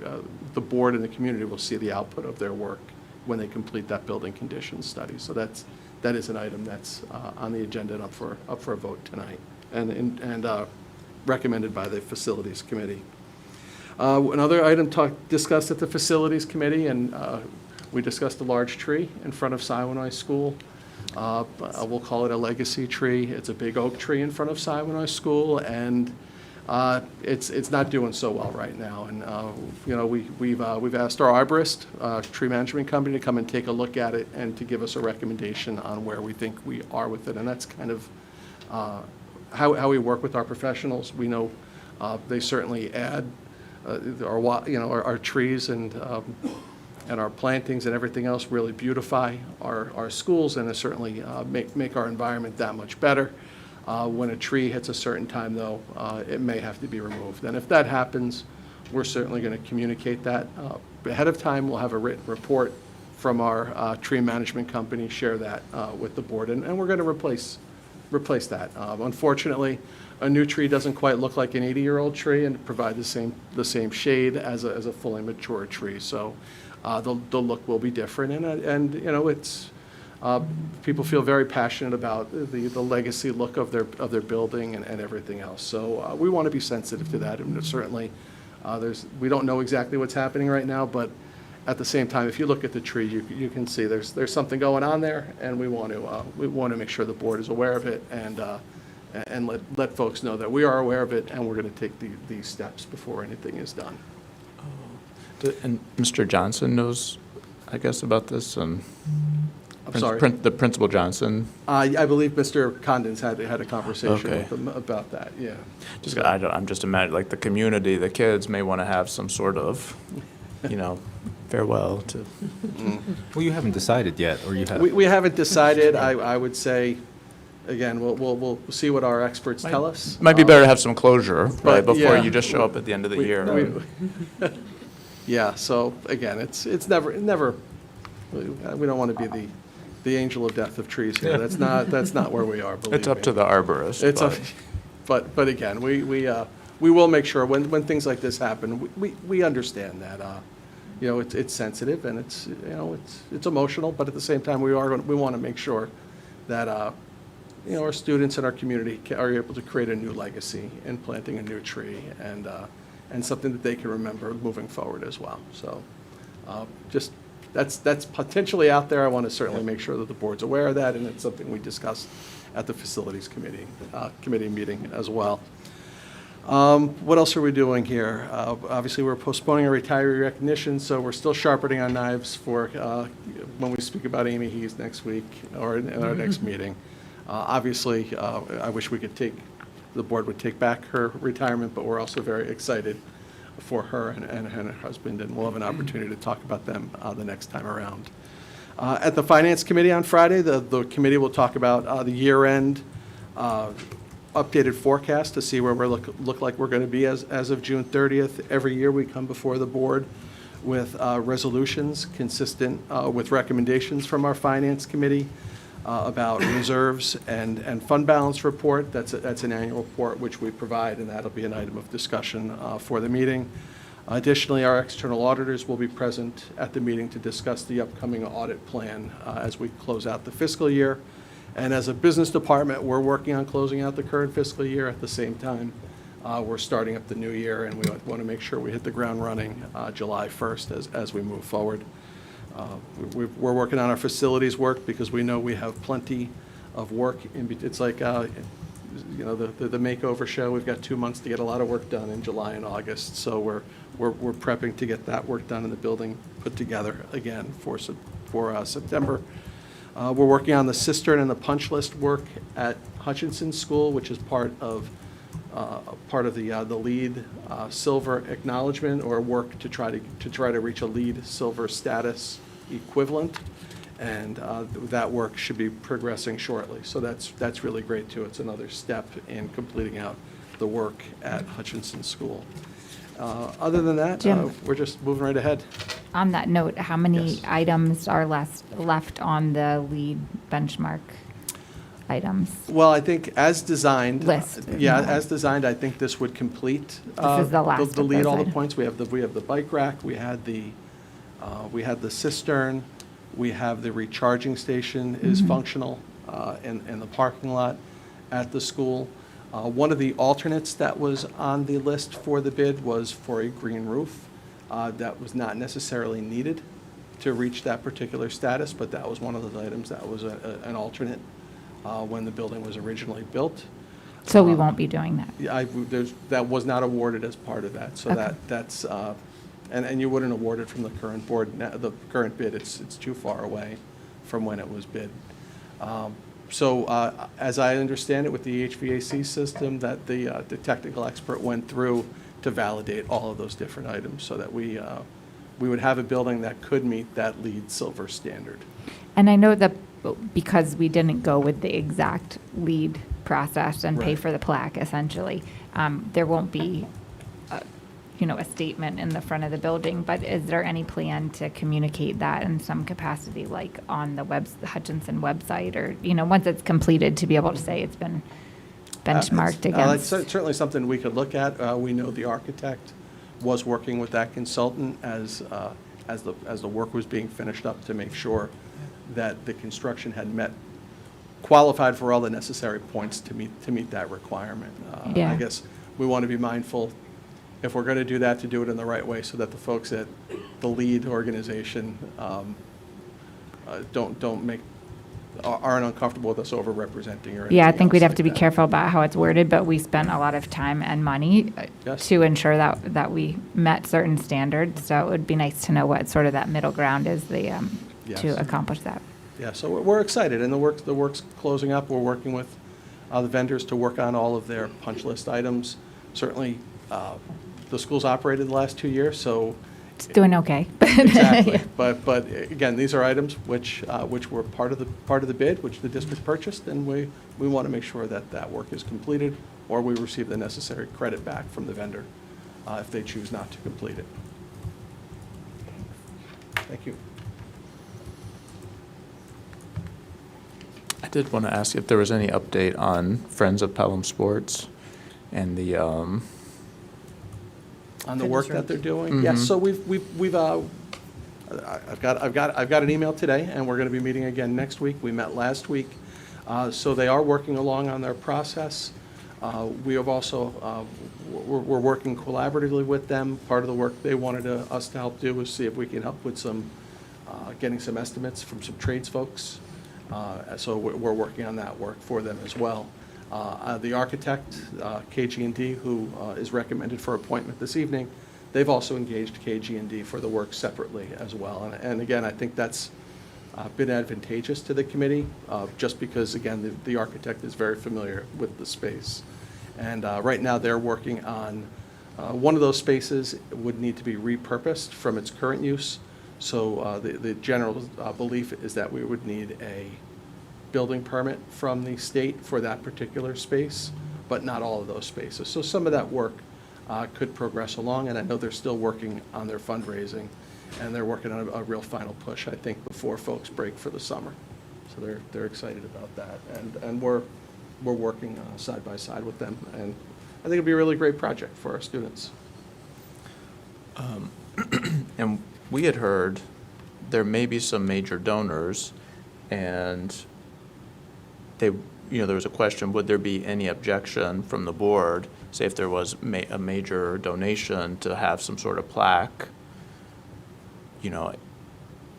[SPEAKER 10] the board and the community will see the output of their work when they complete that building conditions study. So that is an item that's on the agenda and up for a vote tonight, and recommended by the Facilities Committee. Another item discussed at the Facilities Committee, and we discussed a large tree in front of Siwanoy School. We'll call it a legacy tree. It's a big oak tree in front of Siwanoy School, and it's not doing so well right now. And we've asked our arborist, tree management company, to come and take a look at it and to give us a recommendation on where we think we are with it. And that's kind of how we work with our professionals. We know they certainly add our trees and our plantings and everything else really beautify our schools, and it certainly make our environment that much better. When a tree hits a certain time, though, it may have to be removed. And if that happens, we're certainly going to communicate that ahead of time. We'll have a written report from our tree management company, share that with the board, and we're going to replace that. Unfortunately, a new tree doesn't quite look like an 80-year-old tree and provide the same shade as a fully mature tree. So the look will be different, and it's people feel very passionate about the legacy look of their building and everything else. So we want to be sensitive to that, and certainly we don't know exactly what's happening right now, but at the same time, if you look at the tree, you can see there's something going on there, and we want to make sure the board is aware of it, and let folks know that we are aware of it, and we're going to take these steps before anything is done.
[SPEAKER 1] And Mr. Johnson knows, I guess, about this, and
[SPEAKER 10] I'm sorry?
[SPEAKER 1] The Principal Johnson.
[SPEAKER 10] I believe Mr. Condon's had a conversation
[SPEAKER 1] Okay.
[SPEAKER 10] with them about that, yeah.
[SPEAKER 1] I'm just imagining, like, the community, the kids may want to have some sort of, farewell to.
[SPEAKER 2] Well, you haven't decided yet, or you have?
[SPEAKER 10] We haven't decided. I would say, again, we'll see what our experts tell us.
[SPEAKER 1] Might be better to have some closure, right,
[SPEAKER 10] but,
[SPEAKER 1] before
[SPEAKER 10] yeah.
[SPEAKER 1] you just show up at the end of the year.
[SPEAKER 10] Yeah, so again, it's never, we don't want to be the angel of death of trees here. That's not where we are, believe me.
[SPEAKER 1] It's up to the arborist.
[SPEAKER 10] It's but again, we will make sure when things like this happen, we understand that, it's sensitive and it's emotional, but at the same time, we want to make sure that, our students and our community are able to create a new legacy in planting a new tree and something that they can remember moving forward as well. So just that's potentially out there. I want to certainly make sure that the board's aware of that, and it's something we discussed at the Facilities Committee meeting as well. What else are we doing here? Obviously, we're postponing our retiree recognition, so we're still sharpening our knives for when we speak about Amy Hees next week or in our next meeting. Obviously, I wish the board would take back her retirement, but we're also very excited for her and her husband, and we'll have an opportunity to talk about them the next time around. At the Finance Committee on Friday, the committee will talk about the year-end updated forecast to see where we look like we're going to be as of June 30th. Every year we come before the board with resolutions consistent with recommendations from our Finance Committee about reserves and fund balance report. That's an annual report which we provide, and that'll be an item of discussion for the meeting. Additionally, our external auditors will be present at the meeting to discuss the upcoming audit plan as we close out the fiscal year. And as a business department, we're working on closing out the current fiscal year. At the same time, we're starting up the new year, and we want to make sure we hit the ground running July 1st as we move forward. We're working on our facilities work because we know we have plenty of work. It's like, the makeover show. We've got 2 months to get a lot of work done in July and August. So we're prepping to get that work done in the building put together again for September. We're working on the cistern and the punch list work at Hutchinson School, which is part of the LEED silver acknowledgement, or work to try to reach a LEED silver status equivalent, and that work should be progressing shortly. So that's really great too. It's another step in completing out the work at Hutchinson School. Other than that,
[SPEAKER 3] Jim.
[SPEAKER 10] we're just moving right ahead.
[SPEAKER 3] On that note, how many
[SPEAKER 10] Yes.
[SPEAKER 3] items are left on the lead benchmark items?
[SPEAKER 10] Well, I think as designed.
[SPEAKER 3] List.
[SPEAKER 10] Yeah, as designed, I think this would complete.
[SPEAKER 3] This is the last
[SPEAKER 10] The
[SPEAKER 3] of
[SPEAKER 10] lead,
[SPEAKER 3] those
[SPEAKER 10] all the
[SPEAKER 3] items.
[SPEAKER 10] points. We have the bike rack, we had the cistern, We have the recharging station is functional in the parking lot at the school. One of the alternates that was on the list for the bid was for a green roof. That was not necessarily needed to reach that particular status, but that was one of those items that was an alternate when the building was originally built.
[SPEAKER 3] So we won't be doing that.
[SPEAKER 10] Yeah, that was not awarded as part of that, so
[SPEAKER 3] Okay.
[SPEAKER 10] that's, and you wouldn't award it from the current board, the current bid, it's too far away from when it was bid. So, as I understand it, with the HVAC system, that the technical expert went through to validate all of those different items, so that we would have a building that could meet that LEED Silver standard.
[SPEAKER 3] And I know that because we didn't go with the exact lead process and pay
[SPEAKER 10] Right.
[SPEAKER 3] for the plaque, essentially, there won't be, a statement in the front of the building, but is there any plan to communicate that in some capacity, like on the Hutchinson website, or, once it's completed, to be able to say it's been benchmarked
[SPEAKER 10] That's
[SPEAKER 3] against?
[SPEAKER 10] certainly something we could look at. We know the architect was working with that consultant as the work was being finished up to make sure that the construction had qualified for all the necessary points to meet that requirement.
[SPEAKER 3] Yeah.
[SPEAKER 10] I guess we want to be mindful, if we're going to do that, to do it in the right way, so that the folks at the lead organization aren't uncomfortable with us over-representing or
[SPEAKER 3] Yeah, I
[SPEAKER 10] anything
[SPEAKER 3] think we'd
[SPEAKER 10] else
[SPEAKER 3] have to
[SPEAKER 10] like
[SPEAKER 3] be
[SPEAKER 10] that.
[SPEAKER 3] careful about how it's worded, but we spent a lot of time and money
[SPEAKER 10] Yes.
[SPEAKER 3] to ensure that we met certain standards. So it would be nice to know what sort of that middle ground is
[SPEAKER 10] Yes.
[SPEAKER 3] to accomplish that.
[SPEAKER 10] Yeah, so we're excited, and the work's closing up. We're working with the vendors to work on all of their punch list items. Certainly, the school's operated the last 2 years, so.
[SPEAKER 3] It's doing okay.
[SPEAKER 10] Exactly. But again, these are items which were part of the bid, which the district purchased, and we want to make sure that work is completed, or we receive the necessary credit back from the vendor if they choose not to complete it. Thank you.
[SPEAKER 1] I did want to ask if there was any update on Friends of Pelham Sports and the,
[SPEAKER 10] On the
[SPEAKER 4] Fitness
[SPEAKER 10] work that
[SPEAKER 4] rooms.
[SPEAKER 10] they're doing? Yes, so I've got an email today, and we're going to be meeting again next week. We met last week. So they are working along on their process. We have also, we're working collaboratively with them. Part of the work they wanted us to help do was see if we can help with getting some estimates from some trades folks. So we're working on that work for them as well. The architect, KG&D, who is recommended for appointment this evening, they've also engaged KG&D for the work separately as well. And again, I think that's been advantageous to the committee, just because, again, the architect is very familiar with the space. And right now, they're working on, one of those spaces would need to be repurposed from its current use. So the general belief is that we would need a building permit from the state for that particular space, but not all of those spaces. So some of that work could progress along, and I know they're still working on their fundraising, and they're working on a real final push, I think, before folks break for the summer. So they're excited about that, and we're working side by side with them, and I think it'll be a really great project for our students.
[SPEAKER 1] and we had heard there may be some major donors, and there was a question, would there be any objection from the board, say if there was a major donation, to have some sort of plaque,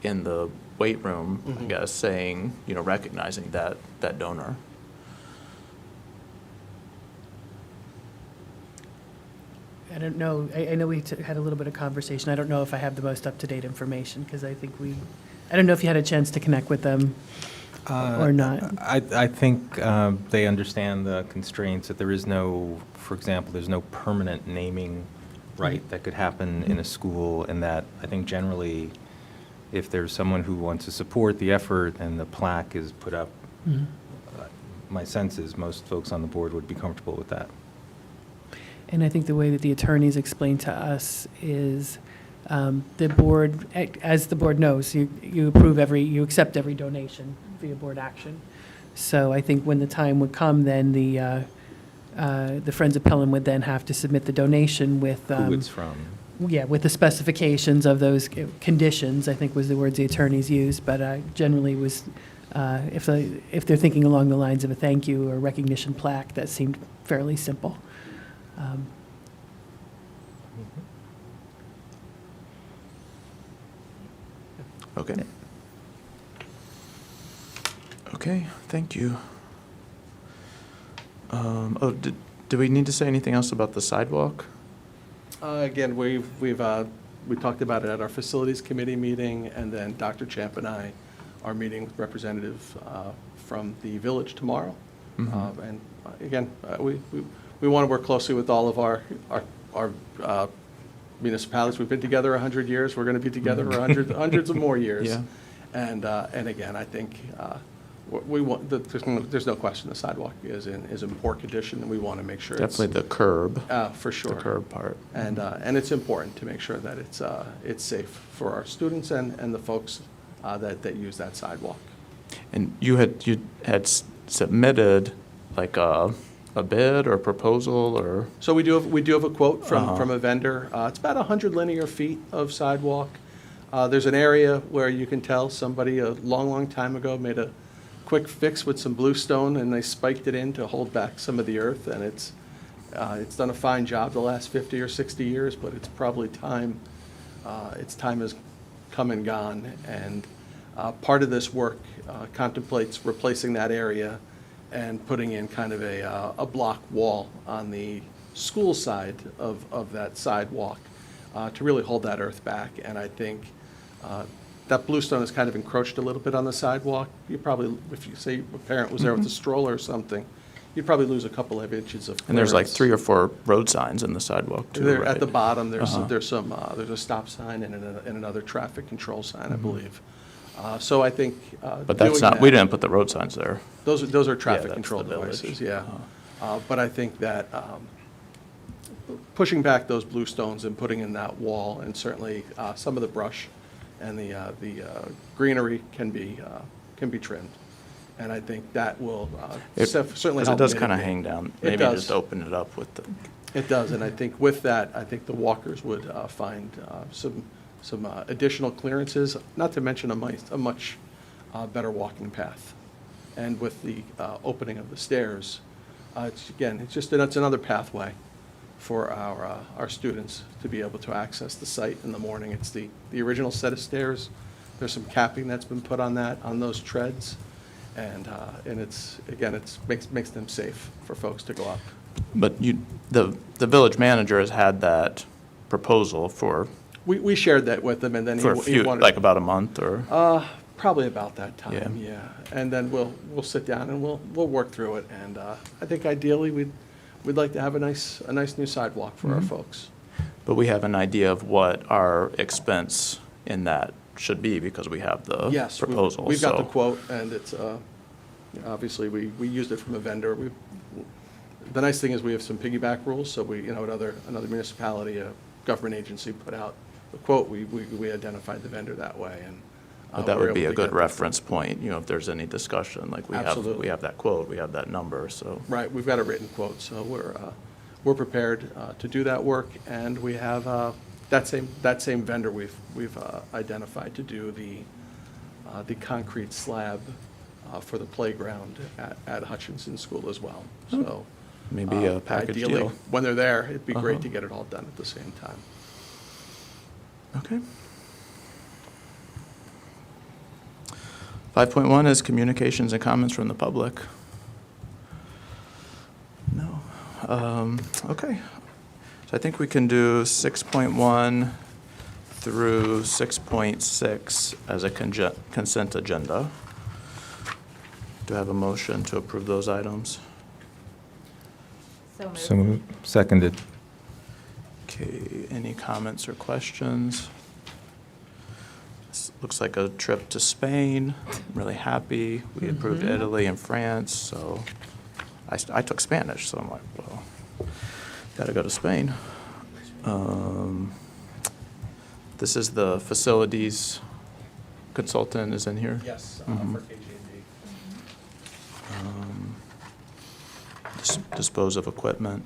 [SPEAKER 1] in the weight room, I guess, saying, recognizing that donor?
[SPEAKER 4] I don't know, I know we had a little bit of conversation. I don't know if I have the most up-to-date information, because I don't know if you had a chance to connect with them or not.
[SPEAKER 2] I think they understand the constraints, that there is no, for example, there's no permanent naming right that could happen in a school, and that I think generally, if there's someone who wants to support the effort and the plaque is put up, my sense is most folks on the board would be comfortable with that.
[SPEAKER 4] And I think the way that the attorneys explained to us is the board, as the board knows, you accept every donation via board action. So I think when the time would come, then the Friends of Pelham would then have to submit the donation with.
[SPEAKER 2] Who it's from.
[SPEAKER 4] yeah, with the specifications of those conditions, I think was the words the attorneys used, but generally was, if they're thinking along the lines of a thank you or recognition plaque, that seemed fairly simple.
[SPEAKER 1] Okay. Okay, thank you. Do we need to say anything else about the sidewalk?
[SPEAKER 10] Again, we talked about it at our facilities committee meeting, and then Dr. Champ and I are meeting with representatives from the village tomorrow. And again, we want to work closely with all of our municipalities. We've been together 100 years. We're going to be together for hundreds of more years.
[SPEAKER 1] Yeah.
[SPEAKER 10] And again, I think we want, there's no question the sidewalk is in poor condition, and we want to make sure it's.
[SPEAKER 1] Definitely the curb.
[SPEAKER 10] For sure.
[SPEAKER 1] The curb part.
[SPEAKER 10] And it's important to make sure that it's safe for our students and the folks that use that sidewalk.
[SPEAKER 1] And you had submitted like a bid or proposal or?
[SPEAKER 10] So we do have a quote from a vendor. It's about 100 linear feet of sidewalk. There's an area where you can tell somebody a long time ago made a quick fix with some bluestone, and they spiked it in to hold back some of the earth, and it's done a fine job the last 50 or 60 years, but it's probably time, its time has come and gone, and part of this work contemplates replacing that area and putting in kind of a block wall on the school side of that sidewalk to really hold that earth back. And I think that bluestone is kind of encroached a little bit on the sidewalk. You probably, if you say a parent was there with a stroller or something, you'd probably lose a couple of inches of clearance.
[SPEAKER 1] And there's like 3 or 4 road signs in the sidewalk too,
[SPEAKER 10] There,
[SPEAKER 1] right?
[SPEAKER 10] at the bottom, there's there's a stop sign and another traffic control sign, I believe. So I think
[SPEAKER 1] But that's
[SPEAKER 10] doing
[SPEAKER 1] not,
[SPEAKER 10] that-
[SPEAKER 1] we didn't put the road signs there.
[SPEAKER 10] Those are traffic
[SPEAKER 1] that's
[SPEAKER 10] control
[SPEAKER 1] the village.
[SPEAKER 10] devices, yeah. But I think that pushing back those bluestones and putting in that wall, and certainly some of the brush and the greenery can be trimmed. And I think that will certainly
[SPEAKER 1] Because
[SPEAKER 10] help
[SPEAKER 1] it does kind of
[SPEAKER 10] mitigate.
[SPEAKER 1] hang down.
[SPEAKER 10] It
[SPEAKER 1] Maybe
[SPEAKER 10] does.
[SPEAKER 1] just open it up with the,
[SPEAKER 10] It does, and I think with that, I think the walkers would find some additional clearances, not to mention a much better walking path. And with the opening of the stairs, it's another pathway for our students to be able to access the site in the morning. It's the original set of stairs. There's some capping that's been put on those treads, and makes them safe for folks to go up.
[SPEAKER 1] but the village manager has had that proposal for
[SPEAKER 10] We shared that with them, and then
[SPEAKER 1] a
[SPEAKER 10] he
[SPEAKER 1] few,
[SPEAKER 10] wanted.
[SPEAKER 1] like about a month or?
[SPEAKER 10] Probably about that time,
[SPEAKER 1] Yeah.
[SPEAKER 10] yeah. And then we'll sit down and we'll work through it. And I think ideally, we'd like to have a nice new sidewalk for our folks.
[SPEAKER 1] But we have an idea of what our expense in that should be because we have the
[SPEAKER 10] Yes,
[SPEAKER 1] proposal.
[SPEAKER 10] we've got the
[SPEAKER 1] so-
[SPEAKER 10] quote, and it's, obviously, we used it from a vendor. The nice thing is we have some piggyback rules, so another municipality, a government agency put out the quote, we identified the vendor that way, and.
[SPEAKER 1] But that
[SPEAKER 10] we're
[SPEAKER 1] would be
[SPEAKER 10] able
[SPEAKER 1] a
[SPEAKER 10] to
[SPEAKER 1] good
[SPEAKER 10] get-
[SPEAKER 1] reference point, if there's any discussion, like we
[SPEAKER 10] Absolutely.
[SPEAKER 1] have that quote, we have that number, so.
[SPEAKER 10] Right, we've got a written quote, so we're prepared to do that work, and we have that same vendor we've identified to do the concrete slab for the playground at Hutchinson School as well. So
[SPEAKER 1] Maybe a package
[SPEAKER 10] ideally,
[SPEAKER 1] deal.
[SPEAKER 10] when they're there, it'd be great
[SPEAKER 1] Uh-huh.
[SPEAKER 10] to get it all done at the same time.
[SPEAKER 1] Okay. 5.1 is communications and comments from the public. No. Okay. So I think we can do 6.1 through 6.6 as a consent agenda. Do I have a motion to approve those items?
[SPEAKER 2] So moved. Seconded.
[SPEAKER 1] Okay, any comments or questions? This looks like a trip to Spain. I'm really happy. We approved Italy and France, so I took Spanish, so I'm like, well, gotta go to Spain. This is the facilities consultant is in here?
[SPEAKER 10] Yes,
[SPEAKER 1] Mhm.
[SPEAKER 10] for KG&D.
[SPEAKER 1] Dispose of equipment.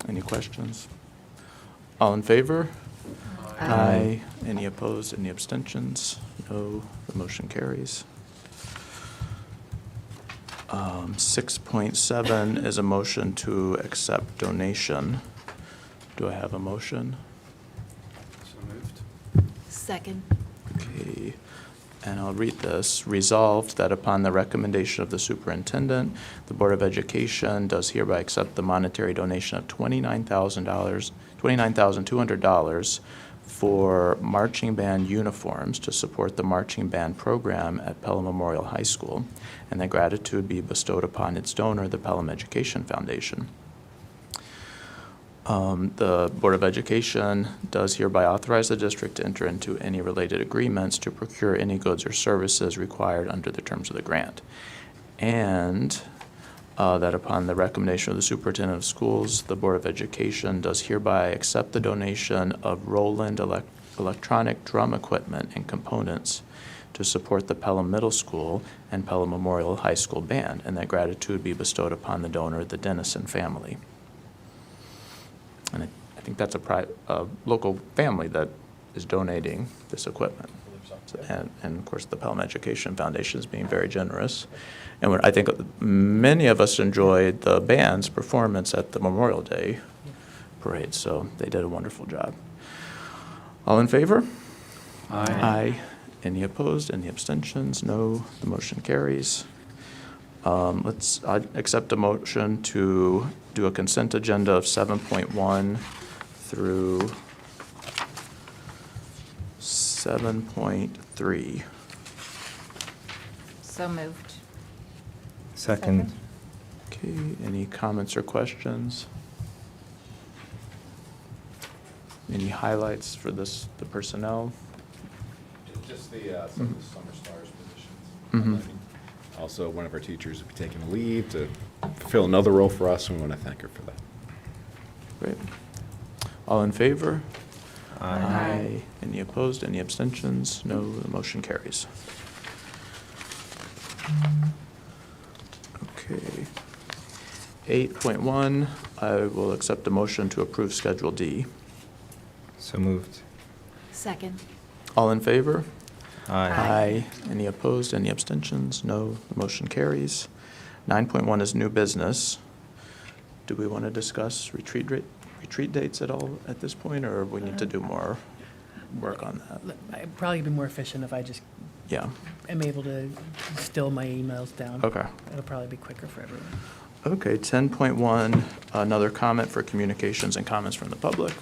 [SPEAKER 1] Any questions? All in favor? Aye. Any opposed? Any abstentions? No. The motion carries. 6.7 is a motion to accept donation. Do I have a motion?
[SPEAKER 6] Second.
[SPEAKER 1] Okay, and I'll read this. Resolved that upon the recommendation of the superintendent, the Board of Education does hereby accept the monetary donation of $29,200 for marching band uniforms to support the marching band program at Pelham Memorial High School, and that gratitude be bestowed upon its donor, the Pelham Education Foundation. The Board of Education does hereby authorize the district to enter into any related agreements to procure any goods or services required under the terms of the grant. And that upon the recommendation of the superintendent of schools, the Board of Education does hereby accept the donation of Roland electronic drum equipment and components to support the Pelham Middle School and Pelham Memorial High School Band, and that gratitude be bestowed upon the donor, the Dennison family. And I think that's a local family that is donating this equipment. And of course, the Pelham Education Foundation is being very generous. And I think many of us enjoyed the band's performance at the Memorial Day parade, so they did a wonderful job. All in favor?
[SPEAKER 2] Aye.
[SPEAKER 1] Aye. Any opposed? Any abstentions? No. The motion carries. I'd accept a motion to do a consent agenda of 7.1 through 7.3.
[SPEAKER 3] So moved.
[SPEAKER 2] Second.
[SPEAKER 1] Okay, any comments or questions? Any highlights for the personnel?
[SPEAKER 9] Just some of the summer stars positions.
[SPEAKER 1] Mhm.
[SPEAKER 9] Also, one of our teachers will be taking a leave to fulfill another role for us, and we want to thank her for that.
[SPEAKER 1] Great. All in favor?
[SPEAKER 2] Aye.
[SPEAKER 1] Any opposed? Any abstentions? No, the motion carries. Okay. 8.1, I will accept a motion to approve Schedule D.
[SPEAKER 2] So moved.
[SPEAKER 6] Second.
[SPEAKER 1] All in favor?
[SPEAKER 2] Aye.
[SPEAKER 1] Any opposed? Any abstentions? No, the motion carries. 9.1 is new business. Do we want to discuss retreat dates at all at this point, or we need to do more work on that?
[SPEAKER 4] I'd probably be more efficient if I just
[SPEAKER 1] Yeah,
[SPEAKER 4] am able to distill my emails down.
[SPEAKER 1] okay.
[SPEAKER 4] It'll probably be quicker for everyone.
[SPEAKER 1] Okay, 10.1, another comment for communications and comments from the public.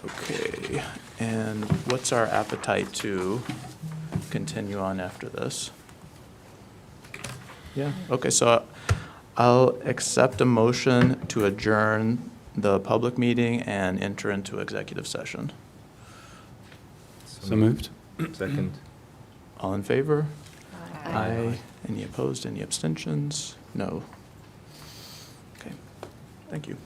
[SPEAKER 1] Okay, and what's our appetite to continue on after this? Yeah, okay, so I'll accept a motion to adjourn the public meeting and enter into executive session.
[SPEAKER 2] So moved. Second.
[SPEAKER 1] All in favor?
[SPEAKER 2] Aye.
[SPEAKER 1] Any opposed, any abstentions? No. Okay, thank you.